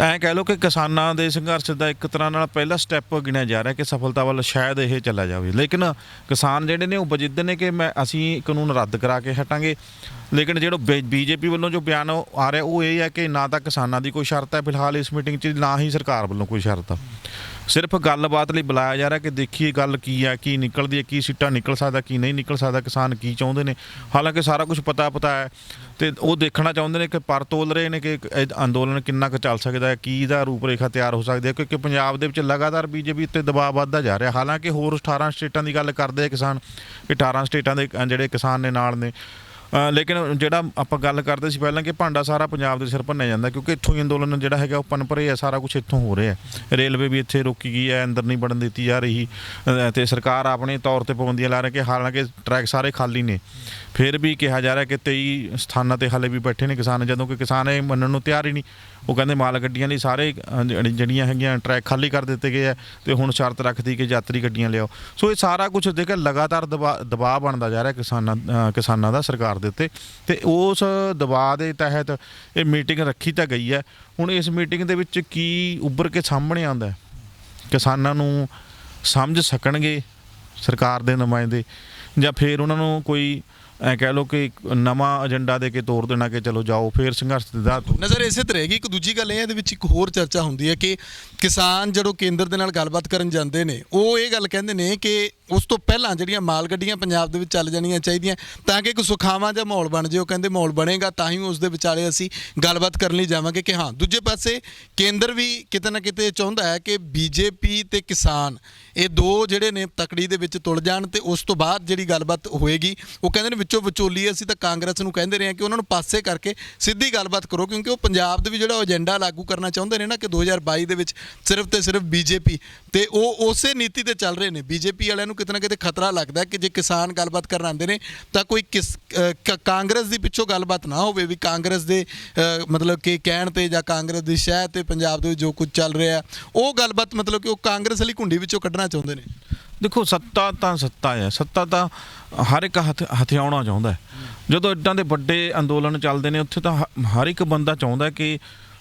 ਐਂ ਕਹਿ ਲਓ ਕਿ ਕਿਸਾਨਾਂ ਦੇ ਸੰਘਰਸ਼ ਦਾ ਇੱਕ ਤਰ੍ਹਾਂ ਨਾਲ ਪਹਿਲਾ ਸਟੈਪ ਗਿਣਿਆ ਜਾ ਰਿਹਾ ਕਿ ਸਫਲਤਾ ਵੱਲ ਸ਼ਾਇਦ ਇਹ ਚਲਾ ਜਾਵੇ। ਲੇਕਿਨ ਕਿਸਾਨ ਜਿਹੜੇ ਨੇ ਉਹ ਬਜਿੱਦ ਨੇ ਕਿ ਅਸੀਂ ਕਾਨੂੰਨ ਰੱਦ ਕਰਾ ਕੇ ਹਟਾਂਗੇ। ਲੇਕਿਨ ਜਿਹੜਾ ਬੀਜੇਪੀ ਵੱਲੋਂ ਜੋ ਬਿਆਨ ਆ ਰਿਹਾ ਉਹ ਇਹ ਹੈ ਕਿ ਨਾ ਤਾਂ ਕਿਸਾਨਾਂ ਦੀ ਕੋਈ ਸ਼ਰਤ ਹੈ ਫਿਲਹਾਲ ਇਸ ਮੀਟਿੰਗ 'ਚ, ਨਾ ਹੀ ਸਰਕਾਰ ਵੱਲੋਂ ਕੋਈ ਸ਼ਰਤ ਆ। ਸਿਰਫ ਗੱਲਬਾਤ ਲਈ ਬੁਲਾਇਆ ਜਾ ਰਿਹਾ ਕਿ ਦੇਖੀਏ ਗੱਲ ਕੀ ਹੈ, ਕੀ ਨਿਕਲਦੀ ਹੈ, ਕੀ ਸਿੱਟਾ ਨਿਕਲ ਸਕਦਾ, ਕੀ ਨਹੀਂ ਨਿਕਲ ਸਕਦਾ, ਕਿਸਾਨ ਕੀ ਚਾਹੁੰਦੇ ਨੇ। ਹਾਲਾਂਕਿ ਸਾਰਾ ਕੁਝ ਪਤਾ ਹੈ ਤੇ ਉਹ ਦੇਖਣਾ ਚਾਹੁੰਦੇ ਨੇ ਕਿ ਪਰ ਤੋਲ ਰਹੇ ਨੇ ਕਿ ਇਹ ਅੰਦੋਲਨ ਕਿੰਨਾ ਕੁ ਚੱਲ ਸਕਦਾ ਹੈ, ਕੀ ਇਹਦਾ ਰੂਪ ਰੇਖਾ ਤਿਆਰ ਹੋ ਸਕਦੀ ਹੈ। ਕਿਉਂਕਿ ਪੰਜਾਬ ਦੇ ਵਿੱਚ ਲਗਾਤਾਰ ਬੀਜੇਪੀ ਉੱਤੇ ਦਬਾਅ ਵੱਧਦਾ ਜਾ ਰਿਹਾ। ਹਾਲਾਂਕਿ ਹੋਰ 18 ਸਟੇਟਾਂ ਦੀ ਗੱਲ ਕਰਦੇ ਆ ਕਿਸਾਨ, ਕਿ 18 ਸਟੇਟਾਂ ਦੇ ਜਿਹੜੇ ਕਿਸਾਨ ਨੇ ਨਾਲ ਨੇ। ਲੇਕਿਨ ਜਿਹੜਾ ਆਪਾਂ ਗੱਲ ਕਰਦੇ ਸੀ ਪਹਿਲਾਂ ਕਿ ਭਾਂਡਾ ਸਾਰਾ ਪੰਜਾਬ ਦੇ ਸਿਰ ਭੰਨਿਆ ਜਾਂਦਾ, ਕਿਉਂਕਿ ਇੱਥੋਂ ਹੀ ਅੰਦੋਲਨ ਜਿਹੜਾ ਹੈਗਾ ਉਹ ਪਨਪਰੇ ਹੈ, ਸਾਰਾ ਕੁਝ ਇੱਥੋਂ ਹੋ ਰਿਹਾ। ਰੇਲਵੇ ਵੀ ਇੱਥੇ ਰੋਕੀ ਗਈ ਹੈ, ਅੰਦਰ ਨਹੀਂ ਵੜਨ ਦਿੱਤੀ ਜਾ ਰਹੀ ਤੇ ਸਰਕਾਰ ਆਪਣੇ ਤੌਰ ਤੇ ਪਾਬੰਦੀਆਂ ਲਾ ਰਹੀ ਕਿ ਹਾਲਾਂਕਿ ਟਰੈਕ ਸਾਰੇ ਖਾਲੀ ਨੇ, ਫਿਰ ਵੀ ਕਿਹਾ ਜਾ ਰਿਹਾ ਕਿ 23 ਸਥਾਨਾਂ ਤੇ ਹਾਲੇ ਵੀ ਬੈਠੇ ਨੇ ਕਿਸਾਨ, ਜਦੋਂ ਕਿ ਕਿਸਾਨ ਇਹ ਮੰਨਣ ਨੂੰ ਤਿਆਰ ਹੀ ਨਹੀਂ। ਉਹ ਕਹਿੰਦੇ ਮਾਲ ਗੱਡੀਆਂ ਲਈ ਸਾਰੇ ਜਿਹੜੀਆਂ ਹੈਗੀਆਂ ਟਰੈਕ ਖਾਲੀ ਕਰ ਦਿੱਤੇ ਗਏ ਆ ਤੇ ਹੁਣ ਸ਼ਰਤ ਰੱਖਦੀ ਕਿ ਯਾਤਰੀ ਗੱਡੀਆਂ ਲਿਆਓ। ਸੋ ਇਹ ਸਾਰਾ ਕੁਝ ਦੇਖ ਕੇ ਲਗਾਤਾਰ ਦਬਾਅ ਬਣਦਾ ਜਾ ਰਿਹਾ ਕਿਸਾਨਾਂ ਦਾ ਸਰਕਾਰ ਦੇ ਉੱਤੇ, ਤੇ ਉਸ ਦਬਾਅ ਦੇ ਤਹਿਤ ਇਹ ਮੀਟਿੰਗ ਰੱਖੀ ਤਾਂ ਗਈ ਹੈ। ਹੁਣ ਇਸ ਮੀਟਿੰਗ ਦੇ ਵਿੱਚ ਕੀ ਉੱਭਰ ਕੇ ਸਾਹਮਣੇ ਆਉਂਦਾ ਹੈ, ਕਿਸਾਨਾਂ ਨੂੰ ਸਮਝ ਸਕਣਗੇ ਸਰਕਾਰ ਦੇ ਨੁਮਾਇੰਦੇ, ਜਾਂ ਫਿਰ ਉਹਨਾਂ ਨੂੰ ਕੋਈ ਐਂ ਕਹਿ ਲਓ ਕਿ ਨਵਾਂ ਏਜੰਡਾ ਦੇ ਕੇ ਤੋਰ ਦੇਣਾ ਕਿ ਚਲੋ ਜਾਓ ਫਿਰ ਸੰਘਰਸ਼ ਦੇ ਰਾਹ ਤੋਂ। ਨਜ਼ਰ ਇਸੇ ਤਰ੍ਹਾਂ ਹੈਗੀ। ਇੱਕ ਦੂਜੀ ਗੱਲ ਇਹ ਇਹਦੇ ਵਿੱਚ ਇੱਕ ਹੋਰ ਚਰਚਾ ਹੁੰਦੀ ਹੈ ਕਿ ਕਿਸਾਨ ਜਦੋਂ ਕੇਂਦਰ ਦੇ ਨਾਲ ਗੱਲਬਾਤ ਕਰਨ ਜਾਂਦੇ ਨੇ ਉਹ ਇਹ ਗੱਲ ਕਹਿੰਦੇ ਨੇ ਕਿ ਉਸ ਤੋਂ ਪਹਿਲਾਂ ਜਿਹੜੀਆਂ ਮਾਲ ਗੱਡੀਆਂ ਪੰਜਾਬ ਦੇ ਵਿੱਚ ਚੱਲ ਜਾਣੀਆਂ ਚਾਹੀਦੀਆਂ ਤਾਂ ਕਿ ਇੱਕ ਸੁਖਾਵਾਂ ਜਿਹਾ ਮਾਹੌਲ ਬਣ ਜਾਏ। ਉਹ ਕਹਿੰਦੇ ਮਾਹੌਲ ਬਣੇਗਾ ਤਾਂ ਹੀ ਉਸ ਦੇ ਵਿਚਾਲੇ ਅਸੀਂ ਗੱਲਬਾਤ ਕਰਨ ਲਈ ਜਾਵਾਂਗੇ। ਕਿ ਹਾਂ, ਦੂਜੇ ਪਾਸੇ ਕੇਂਦਰ ਵੀ ਕਿਤੇ ਨਾ ਕਿਤੇ ਚਾਹੁੰਦਾ ਹੈ ਕਿ ਬੀਜੇਪੀ ਤੇ ਕਿਸਾਨ ਇਹ ਦੋ ਜਿਹੜੇ ਨੇ ਤਕੜੀ ਦੇ ਵਿੱਚ ਤੁਲ ਜਾਣ ਤੇ ਉਸ ਤੋਂ ਬਾਅਦ ਜਿਹੜੀ ਗੱਲਬਾਤ ਹੋਏਗੀ। ਉਹ ਕਹਿੰਦੇ ਨੇ ਵਿੱਚੋਂ ਵਿਚੋਲੀ ਅਸੀਂ ਤਾਂ ਕਾਂਗਰਸ ਨੂੰ ਕਹਿੰਦੇ ਰਹੇ ਹਾਂ ਕਿ ਉਹਨਾਂ ਨੂੰ ਪਾਸੇ ਕਰਕੇ ਸਿੱਧੀ ਗੱਲਬਾਤ ਕਰੋ, ਕਿਉਂਕਿ ਉਹ ਪੰਜਾਬ ਦੇ ਵੀ ਜਿਹੜਾ ਏਜੰਡਾ ਲਾਗੂ ਕਰਨਾ ਚਾਹੁੰਦੇ ਨੇ ਨਾ ਕਿ 2022 ਦੇ ਵਿੱਚ ਸਿਰਫ ਤੇ ਸਿਰਫ ਬੀਜੇਪੀ ਤੇ ਉਹ ਉਸੇ ਨੀਤੀ ਤੇ ਚੱਲ ਰਹੇ ਨੇ। ਬੀਜੇਪੀ ਵਾਲਿਆਂ ਨੂੰ ਕਿਤੇ ਨਾ ਕਿਤੇ ਖਤਰਾ ਲੱਗਦਾ ਕਿ ਜੇ ਕਿਸਾਨ ਗੱਲਬਾਤ ਕਰਨ ਆਉਂਦੇ ਨੇ ਤਾਂ ਕੋਈ ਕਾਂਗਰਸ ਦੀ ਪਿੱਛੋਂ ਗੱਲਬਾਤ ਨਾ ਹੋਵੇ, ਵੀ ਕਾਂਗਰਸ ਦੇ ਮਤਲਬ ਕਿ ਕਹਿਣ ਤੇ ਜਾਂ ਕਾਂਗਰਸ ਦੀ ਸ਼ਹਿ ਤੇ ਪੰਜਾਬ ਦੇ ਵਿੱਚ ਜੋ ਕੁਝ ਚੱਲ ਰਿਹਾ ਉਹ ਗੱਲਬਾਤ ਮਤਲਬ ਕਿ ਉਹ ਕਾਂਗਰਸ ਵਾਲੀ ਘੁੰਡੀ ਵਿੱਚੋਂ ਕੱਢਣਾ ਚਾਹੁੰਦੇ ਨੇ। ਦੇਖੋ, ਸੱਤਾ ਹੈ, ਸੱਤਾ ਤਾਂ ਹਰ ਇੱਕ ਹਥਿਆਉਣਾ ਚਾਹੁੰਦਾ। ਜਦੋਂ ਇੱਦਾਂ ਦੇ ਵੱਡੇ ਅੰਦੋਲਨ ਚੱਲਦੇ ਨੇ ਉੱਥੇ ਤਾਂ ਹਰ ਇੱਕ ਬੰਦਾ ਚਾਹੁੰਦਾ ਕਿ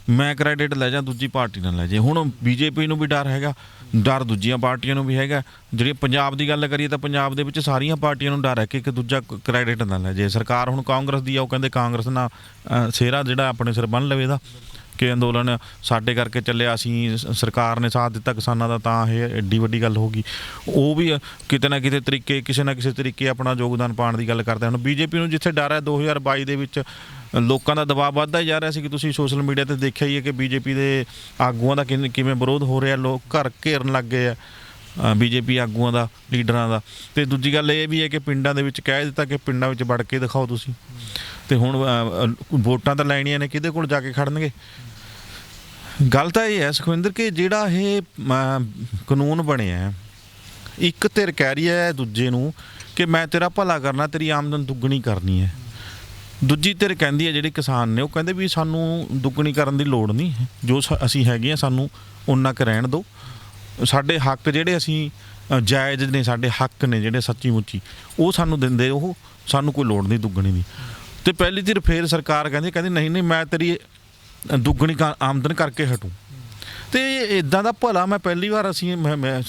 ਮੈਂ ਕ੍ਰੈਡਿਟ ਲੈ ਜਾ, ਦੂਜੀ ਪਾਰਟੀ ਨਾਲ ਲੈ ਜੇ। ਹੁਣ ਬੀਜੇਪੀ ਨੂੰ ਵੀ ਡਰ ਹੈਗਾ, ਡਰ ਦੂਜੀਆਂ ਪਾਰਟੀਆਂ ਨੂੰ ਵੀ ਹੈਗਾ। ਜਿਹੜੀ ਪੰਜਾਬ ਦੀ ਗੱਲ ਕਰੀਏ ਤਾਂ ਪੰਜਾਬ ਦੇ ਵਿੱਚ ਸਾਰੀਆਂ ਪਾਰਟੀਆਂ ਨੂੰ ਡਰ ਹੈ ਕਿ ਇੱਕ ਦੂਜਾ ਕ੍ਰੈਡਿਟ ਨਾ ਲੈ ਜੇ। ਸਰਕਾਰ ਹੁਣ ਕਾਂਗਰਸ ਦੀ ਆ, ਉਹ ਕਹਿੰਦੇ ਕਾਂਗਰਸ ਨਾਲ ਸਿਹਰਾ ਜਿਹੜਾ ਆਪਣੇ ਸਿਰ ਬੰਨ੍ਹ ਲਵੇ ਦਾ ਕਿ ਅੰਦੋਲਨ ਸਾਡੇ ਕਰਕੇ ਚੱਲਿਆ, ਅਸੀਂ ਸਰਕਾਰ ਨੇ ਸਾਥ ਦਿੱਤਾ ਕਿਸਾਨਾਂ ਦਾ, ਤਾਂ ਇਹ ਐਡੀ ਵੱਡੀ ਗੱਲ ਹੋ ਗਈ। ਉਹ ਵੀ ਕਿਤੇ ਨਾ ਕਿਤੇ ਤਰੀਕੇ ਕਿਸੇ ਨਾ ਕਿਸੇ ਤਰੀਕੇ ਆਪਣਾ ਯੋਗਦਾਨ ਪਾਉਣ ਦੀ ਗੱਲ ਕਰਦੇ ਹਨ। ਬੀਜੇਪੀ ਨੂੰ ਜਿੱਥੇ ਡਰ ਹੈ 2022 ਦੇ ਵਿੱਚ ਲੋਕਾਂ ਦਾ ਦਬਾਅ ਵੱਧਦਾ ਹੀ ਜਾ ਰਿਹਾ ਸੀ ਕਿ ਤੁਸੀਂ ਸੋਸ਼ਲ ਮੀਡੀਆ ਤੇ ਦੇਖਿਆ ਹੀ ਹੈ ਕਿ ਬੀਜੇਪੀ ਦੇ ਆਗੂਆਂ ਦਾ ਕਿਵੇਂ ਵਿਰੋਧ ਹੋ ਰਿਹਾ, ਲੋਕ ਘਰ ਘੇਰਨ ਲੱਗ ਗਏ ਆ ਬੀਜੇਪੀ ਆਗੂਆਂ ਦਾ, ਲੀਡਰਾਂ ਦਾ। ਤੇ ਦੂਜੀ ਗੱਲ ਇਹ ਵੀ ਹੈ ਕਿ ਪਿੰਡਾਂ ਦੇ ਵਿੱਚ ਕਹਿ ਦਿੱਤਾ ਕਿ ਪਿੰਡਾਂ ਵਿੱਚ ਵੜ ਕੇ ਦਿਖਾਓ ਤੁਸੀਂ। ਤੇ ਹੁਣ ਵੋਟਾਂ ਤਾਂ ਲੈਣੀਆਂ ਨੇ, ਕਿਹਦੇ ਕੋਲ ਜਾ ਕੇ ਖੜਨਗੇ? ਗੱਲ ਤਾਂ ਇਹ ਹੈ ਸੁਖਵਿੰਦਰ ਕਿ ਜਿਹੜਾ ਇਹ ਕਾਨੂੰਨ ਬਣਿਆ, ਇੱਕ ਧਿਰ ਕਹਿ ਰਹੀ ਹੈ ਦੂਜੇ ਨੂੰ ਕਿ ਮੈਂ ਤੇਰਾ ਭਲਾ ਕਰਨਾ, ਤੇਰੀ ਆਮਦਨ ਦੁੱਗਣੀ ਕਰਨੀ ਹੈ। ਦੂਜੀ ਧਿਰ ਕਹਿੰਦੀ ਹੈ ਜਿਹੜੇ ਕਿਸਾਨ ਨੇ, ਉਹ ਕਹਿੰਦੇ ਵੀ ਸਾਨੂੰ ਦੁੱਗਣੀ ਕਰਨ ਦੀ ਲੋੜ ਨਹੀਂ, ਜੋ ਅਸੀਂ ਹੈਗੇ ਹਾਂ ਸਾਨੂੰ ਉਨਾ ਕੁ ਰਹਿਣ ਦਿਓ। ਸਾਡੇ ਹੱਕ ਜਿਹੜੇ ਅਸੀਂ ਜਾਇਜ਼ ਨੇ, ਸਾਡੇ ਹੱਕ ਨੇ ਜਿਹੜੇ ਸੱਚੀ ਮੁੱਚੀ ਉਹ ਸਾਨੂੰ ਦਿੰਦੇ, ਉਹ ਸਾਨੂੰ ਕੋਈ ਲੋੜ ਨਹੀਂ ਦੁੱਗਣੀ ਦੀ। ਤੇ ਪਹਿਲੀ ਧਿਰ ਫੇਰ ਸਰਕਾਰ ਕਹਿੰਦੀ ਨਹੀਂ ਮੈਂ ਤੇਰੀ ਦੁੱਗਣੀ ਆਮਦਨ ਕਰਕੇ ਹਟੂੰ। ਤੇ ਇੱਦਾਂ ਦਾ ਭਲਾ ਮੈਂ ਪਹਿਲੀ ਵਾਰ ਮੈਂ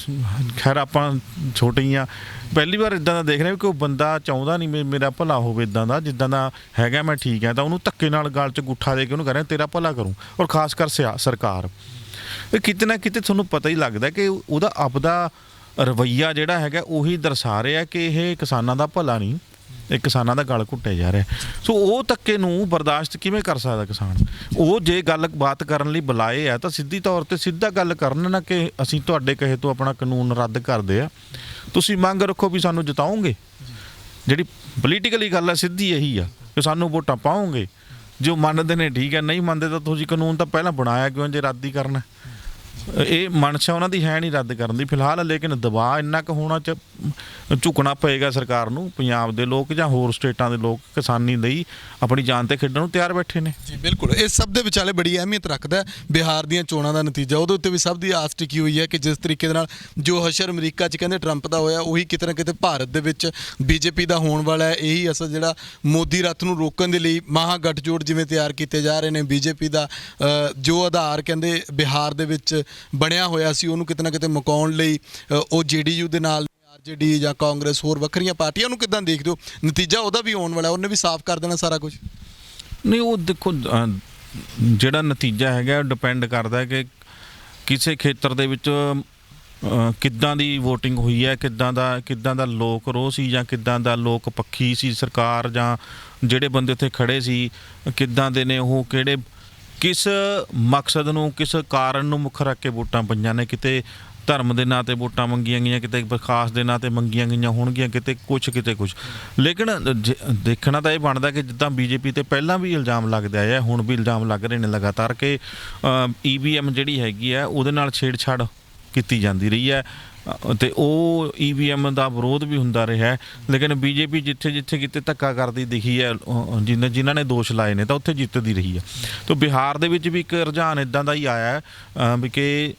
ਖੈਰ ਆਪਾਂ ਛੋਟੇ ਹੀ ਹਾਂ, ਪਹਿਲੀ ਵਾਰ ਇੱਦਾਂ ਦਾ ਦੇਖ ਰਿਹਾ ਕਿ ਕੋਈ ਬੰਦਾ ਚਾਹੁੰਦਾ ਨਹੀਂ ਮੇਰਾ ਭਲਾ ਹੋਵੇ, ਇੱਦਾਂ ਦਾ ਜਿੱਦਾਂ ਦਾ ਹੈਗਾ ਮੈਂ ਠੀਕ ਹੈ, ਤਾਂ ਉਹਨੂੰ ਧੱਕੇ ਨਾਲ ਗਲ 'ਚ ਗੁੱਠਾ ਦੇ ਕੇ ਉਹਨੂੰ ਕਹਿ ਰਿਹਾ ਤੇਰਾ ਭਲਾ ਕਰੂੰ। ਔਰ ਖਾਸ ਕਰ ਸਰਕਾਰ ਇਹ ਕਿਤੇ ਨਾ ਕਿਤੇ ਤੁਹਾਨੂੰ ਪਤਾ ਹੀ ਲੱਗਦਾ ਕਿ ਉਹਦਾ ਆਪਦਾ ਰਵੱਈਆ ਜਿਹੜਾ ਹੈਗਾ ਉਹੀ ਦਰਸਾ ਰਿਹਾ ਕਿ ਇਹ ਕਿਸਾਨਾਂ ਦਾ ਭਲਾ ਨਹੀਂ, ਇਹ ਕਿਸਾਨਾਂ ਦਾ ਗਲ ਘੁੱਟਿਆ ਜਾ ਰਿਹਾ। ਸੋ ਉਹ ਧੱਕੇ ਨੂੰ ਬਰਦਾਸ਼ਤ ਕਿਵੇਂ ਕਰ ਸਕਦਾ ਕਿਸਾਨ? ਉਹ ਜੇ ਗੱਲਬਾਤ ਕਰਨ ਲਈ ਬੁਲਾਏ ਆ ਤਾਂ ਸਿੱਧੀ ਤੌਰ ਤੇ ਸਿੱਧਾ ਗੱਲ ਕਰਨ ਨਾ ਕਿ ਅਸੀਂ ਤੁਹਾਡੇ ਕਹੇ ਤੋਂ ਆਪਣਾ ਕਾਨੂੰਨ ਰੱਦ ਕਰਦੇ ਆ, ਤੁਸੀਂ ਮੰਗ ਰੱਖੋ ਵੀ ਸਾਨੂੰ ਜਿਤਾਓਗੇ। ਜਿਹੜੀ ਪੋਲੀਟੀਕਲੀ ਗੱਲ ਹੈ ਸਿੱਧੀ ਇਹੀ ਆ ਕਿ ਸਾਨੂੰ ਵੋਟਾਂ ਪਾਓਗੇ। ਜੋ ਮੰਨਦੇ ਨੇ ਠੀਕ ਹੈ, ਨਹੀਂ ਮੰਨਦੇ ਤਾਂ ਤੁਸੀਂ ਕਾਨੂੰਨ ਤਾਂ ਪਹਿਲਾਂ ਬਣਾਇਆ ਕਿਉਂ ਜੇ ਰੱਦ ਹੀ ਕਰਨਾ? ਇਹ ਮਨਸ਼ਾ ਉਹਨਾਂ ਦੀ ਹੈ ਨਹੀਂ ਰੱਦ ਕਰਨ ਦੀ ਫਿਲਹਾਲ, ਲੇਕਿਨ ਦਬਾਅ ਇੰਨਾ ਕੁ ਹੋਣਾ ਝੁਕਣਾ ਪਏਗਾ ਸਰਕਾਰ ਨੂੰ। ਪੰਜਾਬ ਦੇ ਲੋਕ ਜਾਂ ਹੋਰ ਸਟੇਟਾਂ ਦੇ ਲੋਕ ਕਿਸਾਨੀ ਲਈ ਆਪਣੀ ਜਾਨ ਤੇ ਖੇਡਣ ਨੂੰ ਤਿਆਰ ਬੈਠੇ ਨੇ। ਜੀ ਬਿਲਕੁਲ, ਇਸ ਸਭ ਦੇ ਵਿਚਾਲੇ ਬੜੀ ਅਹਿਮੀਅਤ ਰੱਖਦਾ ਹੈ ਬਿਹਾਰ ਦੀਆਂ ਚੋਣਾਂ ਦਾ ਨਤੀਜਾ। ਉਹਦੇ ਉੱਤੇ ਵੀ ਸਭ ਦੀ ਆਸ ਟਿਕੀ ਹੋਈ ਹੈ ਕਿ ਜਿਸ ਤਰੀਕੇ ਦੇ ਨਾਲ ਜੋ ਹਸ਼ਰ ਅਮਰੀਕਾ 'ਚ ਕਹਿੰਦੇ ਟਰੰਪ ਦਾ ਹੋਇਆ, ਉਹੀ ਕਿਤੇ ਨਾ ਕਿਤੇ ਭਾਰਤ ਦੇ ਵਿੱਚ ਬੀਜੇਪੀ ਦਾ ਹੋਣ ਵਾਲਾ ਹੈ। ਇਹੀ ਅਸਲ ਜਿਹੜਾ ਮੋਦੀ ਰੱਥ ਨੂੰ ਰੋਕਣ ਦੇ ਲਈ ਮਹਾ ਗੱਠਜੋੜ ਜਿਵੇਂ ਤਿਆਰ ਕੀਤੇ ਜਾ ਰਹੇ ਨੇ, ਬੀਜੇਪੀ ਦਾ ਜੋ ਆਧਾਰ ਕਹਿੰਦੇ ਬਿਹਾਰ ਦੇ ਵਿੱਚ ਬਣਿਆ ਹੋਇਆ ਸੀ ਉਹਨੂੰ ਕਿਤੇ ਨਾ ਕਿਤੇ ਮੁਕਾਉਣ ਲਈ ਉਹ JDU ਦੇ ਨਾਲ RJD ਜਾਂ ਕਾਂਗਰਸ ਹੋਰ ਵੱਖਰੀਆਂ ਪਾਰਟੀਆਂ ਨੂੰ ਕਿੱਦਾਂ ਦੇਖਦੇ ਹੋ? ਨਤੀਜਾ ਉਹਦਾ ਵੀ ਆਉਣ ਵਾਲਾ, ਉਹਨੇ ਵੀ ਸਾਫ਼ ਕਰ ਦੇਣਾ ਸਾਰਾ ਕੁਝ। ਨਹੀਂ, ਉਹ ਦੇਖੋ ਜਿਹੜਾ ਨਤੀਜਾ ਹੈਗਾ ਡਿਪੈਂਡ ਕਰਦਾ ਕਿ ਕਿਸੇ ਖੇਤਰ ਦੇ ਵਿੱਚ ਕਿੱਦਾਂ ਦੀ ਵੋਟਿੰਗ ਹੋਈ ਹੈ, ਕਿੱਦਾਂ ਦਾ ਲੋਕ ਰੋਹ ਸੀ ਜਾਂ ਕਿੱਦਾਂ ਦਾ ਲੋਕ ਪੱਖੀ ਸੀ ਸਰਕਾਰ, ਜਾਂ ਜਿਹੜੇ ਬੰਦੇ ਉੱਥੇ ਖੜੇ ਸੀ ਕਿੱਦਾਂ ਦੇ ਨੇ, ਉਹ ਕਿਸ ਮਕਸਦ ਨੂੰ, ਕਿਸ ਕਾਰਨ ਨੂੰ ਮੁੱਖ ਰੱਖ ਕੇ ਵੋਟਾਂ ਪਈਆਂ ਨੇ। ਕਿਤੇ ਧਰਮ ਦੇ ਨਾਂ 'ਤੇ ਵੋਟਾਂ ਮੰਗੀਆਂ ਗਈਆਂ, ਕਿਤੇ ਵਿਕਾਸ ਦੇ ਨਾਂ 'ਤੇ ਮੰਗੀਆਂ ਗਈਆਂ ਹੋਣਗੀਆਂ, ਕਿਤੇ ਕੁਛ। ਲੇਕਿਨ ਦੇਖਣਾ ਤਾਂ ਇਹ ਬਣਦਾ ਕਿ ਜਿੱਦਾਂ BJP 'ਤੇ ਪਹਿਲਾਂ ਵੀ ਇਲਜ਼ਾਮ ਲੱਗਦੇ ਆਏ ਆ, ਹੁਣ ਵੀ ਇਲਜ਼ਾਮ ਲੱਗ ਰਹੇ ਨੇ ਲਗਾਤਾਰ ਕਿ EVM ਜਿਹੜੀ ਹੈਗੀ ਹੈ ਉਹਦੇ ਨਾਲ ਛੇੜਛਾੜ ਕੀਤੀ ਜਾਂਦੀ ਰਹੀ ਹੈ ਅਤੇ ਉਹ EVM ਦਾ ਵਿਰੋਧ ਵੀ ਹੁੰਦਾ ਰਿਹਾ। ਲੇਕਿਨ BJP ਜਿੱਥੇ ਕਿਤੇ ਧੱਕਾ ਕਰਦੀ ਦਿਖੀ ਹੈ, ਜਿਨ੍ਹਾਂ ਨੇ ਦੋਸ਼ ਲਾਏ ਨੇ, ਤਾਂ ਉੱਥੇ ਜਿੱਤਦੀ ਰਹੀ ਹੈ। ਤਾਂ ਬਿਹਾਰ ਦੇ ਵਿੱਚ ਵੀ ਇੱਕ ਰੁਝਾਨ ਇੱਦਾਂ ਦਾ ਹੀ ਆਇਆ ਵੀ ਕਿ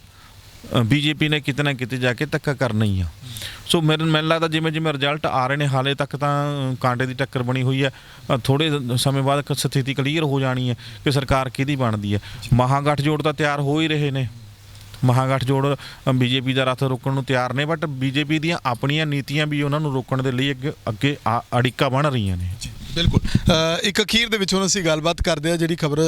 BJP ਨੇ ਕਿਤੇ ਨਾ ਕਿਤੇ ਜਾ ਕੇ ਧੱਕਾ ਕਰਨਾ ਹੀ ਆ। ਸੋ ਮੈਨੂੰ ਲੱਗਦਾ ਜਿਵੇਂ ਰਿਜ਼ਲਟ ਆ ਰਹੇ ਨੇ, ਹਾਲੇ ਤੱਕ ਤਾਂ ਕਾਂਟੇ ਦੀ ਟੱਕਰ ਬਣੀ ਹੋਈ ਹੈ। ਥੋੜ੍ਹੇ ਸਮੇਂ ਬਾਅਦ ਸਥਿਤੀ ਕਲੀਅਰ ਹੋ ਜਾਣੀ ਹੈ ਕਿ ਸਰਕਾਰ ਕਿਹਦੀ ਬਣਦੀ ਹੈ। ਮਹਾਗਠਜੋੜ ਤਾਂ ਤਿਆਰ ਹੋ ਹੀ ਰਹੇ ਨੇ, ਮਹਾਗਠਜੋੜ BJP ਦਾ ਰੱਥ ਰੋਕਣ ਨੂੰ ਤਿਆਰ ਨੇ, ਬਟ BJP ਦੀਆਂ ਆਪਣੀਆਂ ਨੀਤੀਆਂ ਵੀ ਉਹਨਾਂ ਨੂੰ ਰੋਕਣ ਦੇ ਲਈ ਅੱਗੇ ਅੜਿੱਕਾ ਬਣ ਰਹੀਆਂ ਨੇ। ਬਿਲਕੁਲ, ਇੱਕ ਅਖੀਰ ਦੇ ਵਿੱਚ ਹੁਣ ਅਸੀਂ ਗੱਲਬਾਤ ਕਰਦੇ ਹਾਂ। ਜਿਹੜੀ ਖਬਰ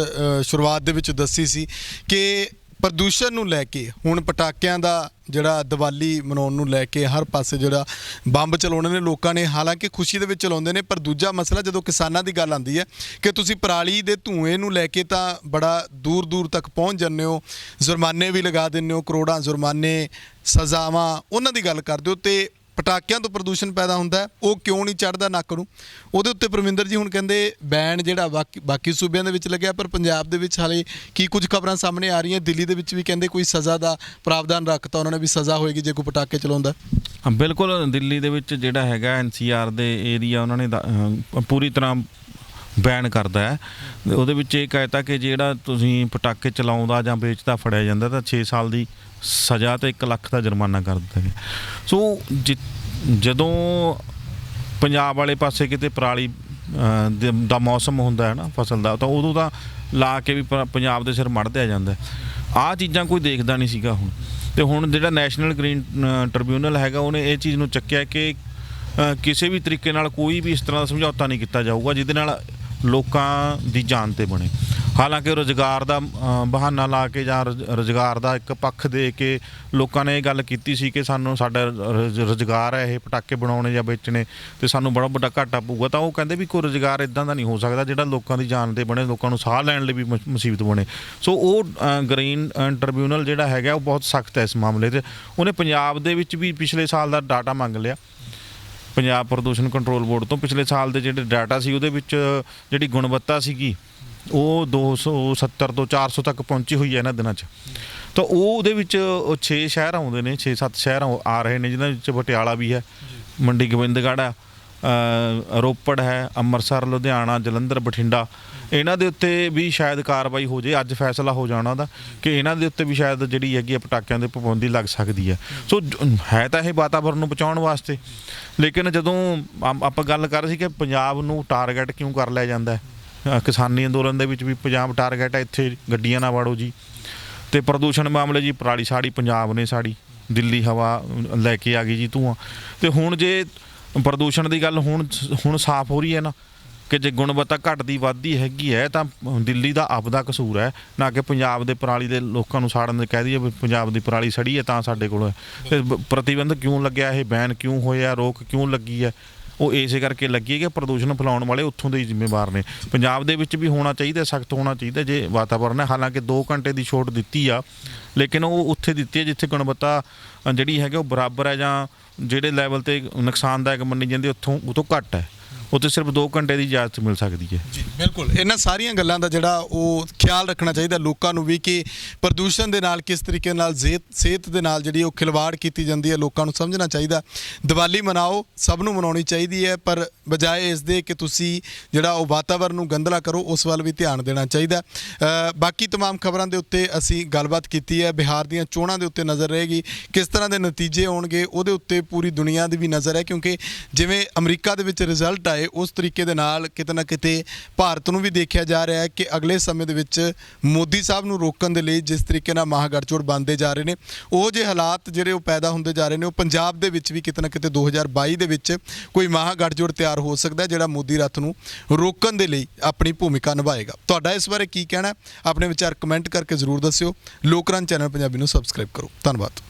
ਸ਼ੁਰੂਆਤ ਦੇ ਵਿੱਚ ਦੱਸੀ ਸੀ ਕਿ ਪ੍ਰਦੂਸ਼ਣ ਨੂੰ ਲੈ ਕੇ ਹੁਣ ਪਟਾਕਿਆਂ ਦਾ ਜਿਹੜਾ ਦੀਵਾਲੀ ਮਨਾਉਣ ਨੂੰ ਲੈ ਕੇ ਹਰ ਪਾਸੇ ਜਿਹੜਾ ਬੰਬ ਚਲਾਉਣੇ ਨੇ ਲੋਕਾਂ ਨੇ, ਹਾਲਾਂਕਿ ਖੁਸ਼ੀ ਦੇ ਵਿੱਚ ਚਲਾਉਂਦੇ ਨੇ, ਪਰ ਦੂਜਾ ਮਸਲਾ ਜਦੋਂ ਕਿਸਾਨਾਂ ਦੀ ਗੱਲ ਆਉਂਦੀ ਹੈ ਕਿ ਤੁਸੀਂ ਪਰਾਲੀ ਦੇ ਧੂਏ ਨੂੰ ਲੈ ਕੇ ਤਾਂ ਬੜਾ ਦੂਰ ਦੂਰ ਤੱਕ ਪਹੁੰਚ ਜਾਂਦੇ ਹੋ, ਜੁਰਮਾਨੇ ਵੀ ਲਗਾ ਦਿੰਦੇ ਹੋ, ਕਰੋੜਾਂ ਜੁਰਮਾਨੇ, ਸਜ਼ਾਵਾਂ, ਉਹਨਾਂ ਦੀ ਗੱਲ ਕਰਦੇ ਹੋ, ਤੇ ਪਟਾਕਿਆਂ ਤੋਂ ਪ੍ਰਦੂਸ਼ਣ ਪੈਦਾ ਹੁੰਦਾ ਹੈ, ਉਹ ਕਿਉਂ ਨਹੀਂ ਚੜ੍ਹਦਾ ਨੱਕ ਨੂੰ? ਉਹਦੇ ਉੱਤੇ ਪਰਮਿੰਦਰ ਜੀ ਹੁਣ ਕਹਿੰਦੇ ਬੈਨ ਜਿਹੜਾ ਬਾਕੀ ਸੂਬਿਆਂ ਦੇ ਵਿੱਚ ਲੱਗਿਆ, ਪਰ ਪੰਜਾਬ ਦੇ ਵਿੱਚ ਹਾਲੇ ਕੀ ਕੁਝ ਖਬਰਾਂ ਸਾਹਮਣੇ ਆ ਰਹੀਆਂ। ਦਿੱਲੀ ਦੇ ਵਿੱਚ ਵੀ ਕਹਿੰਦੇ ਕੋਈ ਸਜ਼ਾ ਦਾ ਪ੍ਰਾਵਧਾਨ ਰੱਖਤਾ ਉਹਨਾਂ ਨੇ, ਵੀ ਸਜ਼ਾ ਹੋਏਗੀ ਜੇ ਕੋਈ ਪਟਾਕੇ ਚਲਾਉਂਦਾ। ਹਾਂ ਬਿਲਕੁਲ, ਦਿੱਲੀ ਦੇ ਵਿੱਚ ਜਿਹੜਾ ਹੈਗਾ NCR ਦੇ ਏਰੀਆ ਉਹਨਾਂ ਨੇ ਪੂਰੀ ਤਰ੍ਹਾਂ ਬੈਨ ਕਰਦਾ ਹੈ। ਉਹਦੇ ਵਿੱਚ ਇਹ ਕਹਿਤਾ ਕਿ ਜਿਹੜਾ ਤੁਸੀਂ ਪਟਾਕੇ ਚਲਾਉਂਦਾ ਜਾਂ ਵੇਚਦਾ ਫੜਿਆ ਜਾਂਦਾ ਤਾਂ 6 ਸਾਲ ਦੀ ਸਜ਼ਾ ਤੇ 1 ਲੱਖ ਦਾ ਜੁਰਮਾਨਾ ਕਰ ਦਿੱਤਾ ਗਿਆ। ਸੋ ਜਦੋਂ ਪੰਜਾਬ ਵਾਲੇ ਪਾਸੇ ਕਿਤੇ ਪਰਾਲੀ ਦਾ ਮੌਸਮ ਹੁੰਦਾ ਹੈ ਨਾ ਫਸਲ ਦਾ, ਤਾਂ ਉਦੋਂ ਤਾਂ ਲਾ ਕੇ ਵੀ ਪੰਜਾਬ ਦੇ ਸਿਰ ਮੜ੍ਹ ਦਿਆ ਜਾਂਦਾ। ਆਹ ਚੀਜ਼ਾਂ ਕੋਈ ਦੇਖਦਾ ਨਹੀਂ ਸੀਗਾ ਹੁਣ। ਤੇ ਹੁਣ ਜਿਹੜਾ ਨੈਸ਼ਨਲ ਗ੍ਰੀਨ ਟ੍ਰਿਬਿਊਨਲ ਹੈਗਾ ਉਹਨੇ ਇਹ ਚੀਜ਼ ਨੂੰ ਚੱਕਿਆ ਕਿ ਕਿਸੇ ਵੀ ਤਰੀਕੇ ਨਾਲ ਕੋਈ ਵੀ ਇਸ ਤਰ੍ਹਾਂ ਦਾ ਸਮਝੌਤਾ ਨਹੀਂ ਕੀਤਾ ਜਾਊਗਾ ਜਿਹਦੇ ਨਾਲ ਲੋਕਾਂ ਦੀ ਜਾਨ 'ਤੇ ਬਣੇ। ਹਾਲਾਂਕਿ ਰੁਜ਼ਗਾਰ ਦਾ ਬਹਾਨਾ ਲਾ ਕੇ ਜਾਂ ਰੁਜ਼ਗਾਰ ਦਾ ਇੱਕ ਪੱਖ ਦੇ ਕੇ ਲੋਕਾਂ ਨੇ ਇਹ ਗੱਲ ਕੀਤੀ ਸੀ ਕਿ ਸਾਨੂੰ ਸਾਡਾ ਰੁਜ਼ਗਾਰ ਹੈ ਇਹ ਪਟਾਕੇ ਬਣਾਉਣੇ ਜਾਂ ਵੇਚਣੇ, ਅਤੇ ਸਾਨੂੰ ਬੜਾ ਵੱਡਾ ਘਾਟਾ ਪਊਗਾ। ਤਾਂ ਉਹ ਕਹਿੰਦੇ ਵੀ ਕੋਈ ਰੁਜ਼ਗਾਰ ਇੱਦਾਂ ਦਾ ਨਹੀਂ ਹੋ ਸਕਦਾ ਜਿਹੜਾ ਲੋਕਾਂ ਦੀ ਜਾਨ 'ਤੇ ਬਣੇ, ਲੋਕਾਂ ਨੂੰ ਸਾਹ ਲੈਣ ਲਈ ਵੀ ਮੁਸੀਬਤ ਬਣੇ। ਸੋ ਉਹ ਗ੍ਰੀਨ ਟ੍ਰਿਬਿਊਨਲ ਜਿਹੜਾ ਹੈਗਾ ਉਹ ਬਹੁਤ ਸਖਤ ਹੈ ਇਸ ਮਾਮਲੇ 'ਤੇ। ਉਹਨੇ ਪੰਜਾਬ ਦੇ ਵਿੱਚ ਵੀ ਪਿਛਲੇ ਸਾਲ ਦਾ ਡਾਟਾ ਮੰਗ ਲਿਆ ਪੰਜਾਬ ਪ੍ਰਦੂਸ਼ਣ ਕੰਟਰੋਲ ਬੋਰਡ ਤੋਂ। ਪਿਛਲੇ ਸਾਲ ਦੇ ਜਿਹੜੇ ਡਾਟਾ ਸੀ ਉਹਦੇ ਵਿੱਚ ਜਿਹੜੀ ਗੁਣਵੱਤਾ ਸੀਗੀ ਉਹ 270 ਤੋਂ 400 ਤੱਕ ਪਹੁੰਚੀ ਹੋਈ ਹੈ ਇਹਨਾਂ ਦਿਨਾਂ 'ਚ। ਤਾਂ ਉਹਦੇ ਵਿੱਚ 6 ਸ਼ਹਿਰ ਆਉਂਦੇ ਨੇ, 6-7 ਸ਼ਹਿਰ ਆ ਰਹੇ ਨੇ, ਜਿਹਨਾਂ ਵਿੱਚ ਪਟਿਆਲਾ ਵੀ ਹੈ, ਮੰਡੀ ਗੋਬਿੰਦਗੜ੍ਹ ਆ, ਰੋਪੜ ਹੈ, ਅੰਮ੍ਰਿਤਸਰ, ਲੁਧਿਆਣਾ, ਜਲੰਧਰ, ਬਠਿੰਡਾ। ਇਹਨਾਂ ਦੇ ਉੱਤੇ ਵੀ ਸ਼ਾਇਦ ਕਾਰਵਾਈ ਹੋ ਜੇ, ਅੱਜ ਫੈਸਲਾ ਹੋ ਜਾਣਾ ਉਹਦਾ ਕਿ ਇਹਨਾਂ ਦੇ ਉੱਤੇ ਵੀ ਸ਼ਾਇਦ ਜਿਹੜੀ ਹੈਗੀ ਆ ਪਟਾਕਿਆਂ ਦੇ ਪਾਬੰਦੀ ਲੱਗ ਸਕਦੀ ਹੈ। ਸੋ ਹੈ ਤਾਂ ਇਹ ਵਾਤਾਵਰਨ ਨੂੰ ਬਚਾਉਣ ਵਾਸਤੇ, ਲੇਕਿਨ ਜਦੋਂ ਆਪਾਂ ਗੱਲ ਕਰ ਰਹੇ ਸੀ ਕਿ ਪੰਜਾਬ ਨੂੰ ਟਾਰਗੇਟ ਕਿਉਂ ਕਰ ਲਿਆ ਜਾਂਦਾ ਹੈ, ਕਿਸਾਨੀ ਅੰਦੋਲਨ ਦੇ ਵਿੱਚ ਵੀ ਪੰਜਾਬ ਟਾਰਗੇਟ ਹੈ, ਇੱਥੇ ਗੱਡੀਆਂ ਨਾ ਵਾੜੋ ਜੀ। ਅਤੇ ਪ੍ਰਦੂਸ਼ਣ ਮਾਮਲੇ ਜੀ ਪਰਾਲੀ ਸਾੜੀ ਪੰਜਾਬ ਨੇ ਸਾੜੀ, ਦਿੱਲੀ ਹਵਾ ਲੈ ਕੇ ਆ ਗਈ ਜੀ ਧੂੰਆਂ। ਅਤੇ ਹੁਣ ਜੇ ਪ੍ਰਦੂਸ਼ਣ ਦੀ ਗੱਲ ਹੁਣ ਸਾਫ਼ ਹੋ ਰਹੀ ਹੈ ਨਾ ਕਿ ਜੇ ਗੁਣਵੱਤਾ ਘਟਦੀ ਵੱਧਦੀ ਹੈਗੀ ਹੈ ਤਾਂ ਦਿੱਲੀ ਦਾ ਆਪਦਾ ਕਸੂਰ ਹੈ, ਨਾ ਕਿ ਪੰਜਾਬ ਦੇ ਪਰਾਲੀ ਦੇ ਲੋਕਾਂ ਨੂੰ ਸਾੜਨ ਦੇ ਕਹਿ ਦਈਏ ਵੀ ਪੰਜਾਬ ਦੀ ਪਰਾਲੀ ਸੜੀ ਹੈ ਤਾਂ ਸਾਡੇ ਕੋਲ ਹੈ। ਅਤੇ ਪ੍ਰਤੀਬੰਧ ਕਿਉਂ ਲੱਗਿਆ, ਇਹ ਬੈਨ ਕਿਉਂ ਹੋਇਆ, ਰੋਕ ਕਿਉਂ ਲੱਗੀ ਹੈ, ਉਹ ਇਸੇ ਕਰਕੇ ਲੱਗੀ ਹੈ ਕਿ ਪ੍ਰਦੂਸ਼ਣ ਫੈਲਾਉਣ ਵਾਲੇ ਉੱਥੋਂ ਦੇ ਹੀ ਜ਼ਿੰਮੇਵਾਰ ਨੇ। ਪੰਜਾਬ ਦੇ ਵਿੱਚ ਵੀ ਹੋਣਾ ਚਾਹੀਦਾ, ਸਖਤ ਹੋਣਾ ਚਾਹੀਦਾ ਜੇ ਵਾਤਾਵਰਨ ਹੈ। ਹਾਲਾਂਕਿ 2 ਘੰਟੇ ਦੀ ਛੋਟ ਦਿੱਤੀ ਆ, ਲੇਕਿਨ ਉਹ ਉੱਥੇ ਦਿੱਤੀ ਹੈ ਜਿੱਥੇ ਗੁਣਵੱਤਾ ਜਿਹੜੀ ਹੈਗੀ ਉਹ ਬਰਾਬਰ ਹੈ ਜਾਂ ਜਿਹੜੇ ਲੈਵਲ 'ਤੇ ਨੁਕਸਾਨਦਾਇਕ ਮੰਨੀ ਜਾਂਦੀ ਉਹ ਤੋਂ ਘੱਟ ਹੈ। ਉੱਥੇ ਸਿਰਫ 2 ਘੰਟੇ ਦੀ ਇਜਾਜ਼ਤ ਮਿਲ ਸਕਦੀ ਹੈ। ਜੀ ਬਿਲਕੁਲ, ਇਹਨਾਂ ਸਾਰੀਆਂ ਗੱਲਾਂ ਦਾ ਜਿਹੜਾ ਉਹ ਖਿਆਲ ਰੱਖਣਾ ਚਾਹੀਦਾ ਲੋਕਾਂ ਨੂੰ ਵੀ ਕਿ ਪ੍ਰਦੂਸ਼ਣ ਦੇ ਨਾਲ ਕਿਸ ਤਰੀਕੇ ਨਾਲ ਸਿਹਤ ਦੇ ਨਾਲ ਜਿਹੜੀ ਉਹ ਖਿਲਵਾੜ ਕੀਤੀ ਜਾਂਦੀ ਹੈ, ਲੋਕਾਂ ਨੂੰ ਸਮਝਣਾ ਚਾਹੀਦਾ। ਦੀਵਾਲੀ ਮਨਾਓ, ਸਭ ਨੂੰ ਮਨਾਉਣੀ ਚਾਹੀਦੀ ਹੈ, ਪਰ ਬਜਾਏ ਇਸ ਦੇ ਕਿ ਤੁਸੀਂ ਜਿਹੜਾ ਉਹ ਵਾਤਾਵਰਨ ਨੂੰ ਗੰਦਲਾ ਕਰੋ, ਉਸ ਵੱਲ ਵੀ ਧਿਆਨ ਦੇਣਾ ਚਾਹੀਦਾ। ਬਾਕੀ तमाम ਖਬਰਾਂ ਦੇ ਉੱਤੇ ਅਸੀਂ ਗੱਲਬਾਤ ਕੀਤੀ ਹੈ। ਬਿਹਾਰ ਦੀਆਂ ਚੋਣਾਂ ਦੇ ਉੱਤੇ ਨਜ਼ਰ ਰਹੇਗੀ, ਕਿਸ ਤਰ੍ਹਾਂ ਦੇ ਨਤੀਜੇ ਆਉਣਗੇ ਉਹਦੇ ਉੱਤੇ ਪੂਰੀ ਦੁਨੀਆ ਦੀ ਵੀ ਨਜ਼ਰ ਹੈ, ਕਿਉਂਕਿ ਜਿਵੇਂ ਅਮਰੀਕਾ ਦੇ ਵਿੱਚ ਰਿਜ਼ਲਟ ਆਏ ਉਸ ਤਰੀਕੇ ਦੇ ਨਾਲ ਕਿਤੇ ਨਾ ਕਿਤੇ ਭਾਰਤ ਨੂੰ ਵੀ ਦੇਖਿਆ ਜਾ ਰਿਹਾ ਹੈ ਕਿ ਅਗਲੇ ਸਮੇਂ ਦੇ ਵਿੱਚ ਮੋਦੀ ਸਾਹਿਬ ਨੂੰ ਰੋਕਣ ਦੇ ਲਈ ਜਿਸ ਤਰੀਕੇ ਨਾਲ ਮਹਾਗੜਜੋੜ ਬਣਦੇ ਜਾ ਰਹੇ ਨੇ, ਉਹ ਜਿਹੇ ਹਾਲਾਤ ਜਿਹੜੇ ਉਹ ਪੈਦਾ ਹੁੰਦੇ ਜਾ ਰਹੇ ਨੇ, ਉਹ ਪੰਜਾਬ ਦੇ ਵਿੱਚ ਵੀ ਕਿਤੇ ਨਾ ਕਿਤੇ 2022 ਦੇ ਵਿੱਚ ਕੋਈ ਮਹਾਗੜਜੋੜ ਤਿਆਰ ਹੋ ਸਕਦਾ ਜਿਹੜਾ ਮੋਦੀ ਰੱਥ ਨੂੰ ਰੋਕਣ ਦੇ ਲਈ ਆਪਣੀ ਭੂਮਿਕਾ ਨਿਭਾਏਗਾ। ਤੁਹਾਡਾ ਇਸ ਬਾਰੇ ਕੀ ਕਹਿਣਾ? ਆਪਣੇ ਵਿਚਾਰ ਕਮੈਂਟ ਕਰਕੇ ਜ਼ਰੂਰ ਦੱਸਿਓ। ਲੋਕਰਾਜ ਚੈਨਲ ਪੰਜਾਬੀ ਨੂੰ ਸਬਸਕ੍ਰਾਈਬ ਕਰੋ। ਧੰਨਵਾਦ।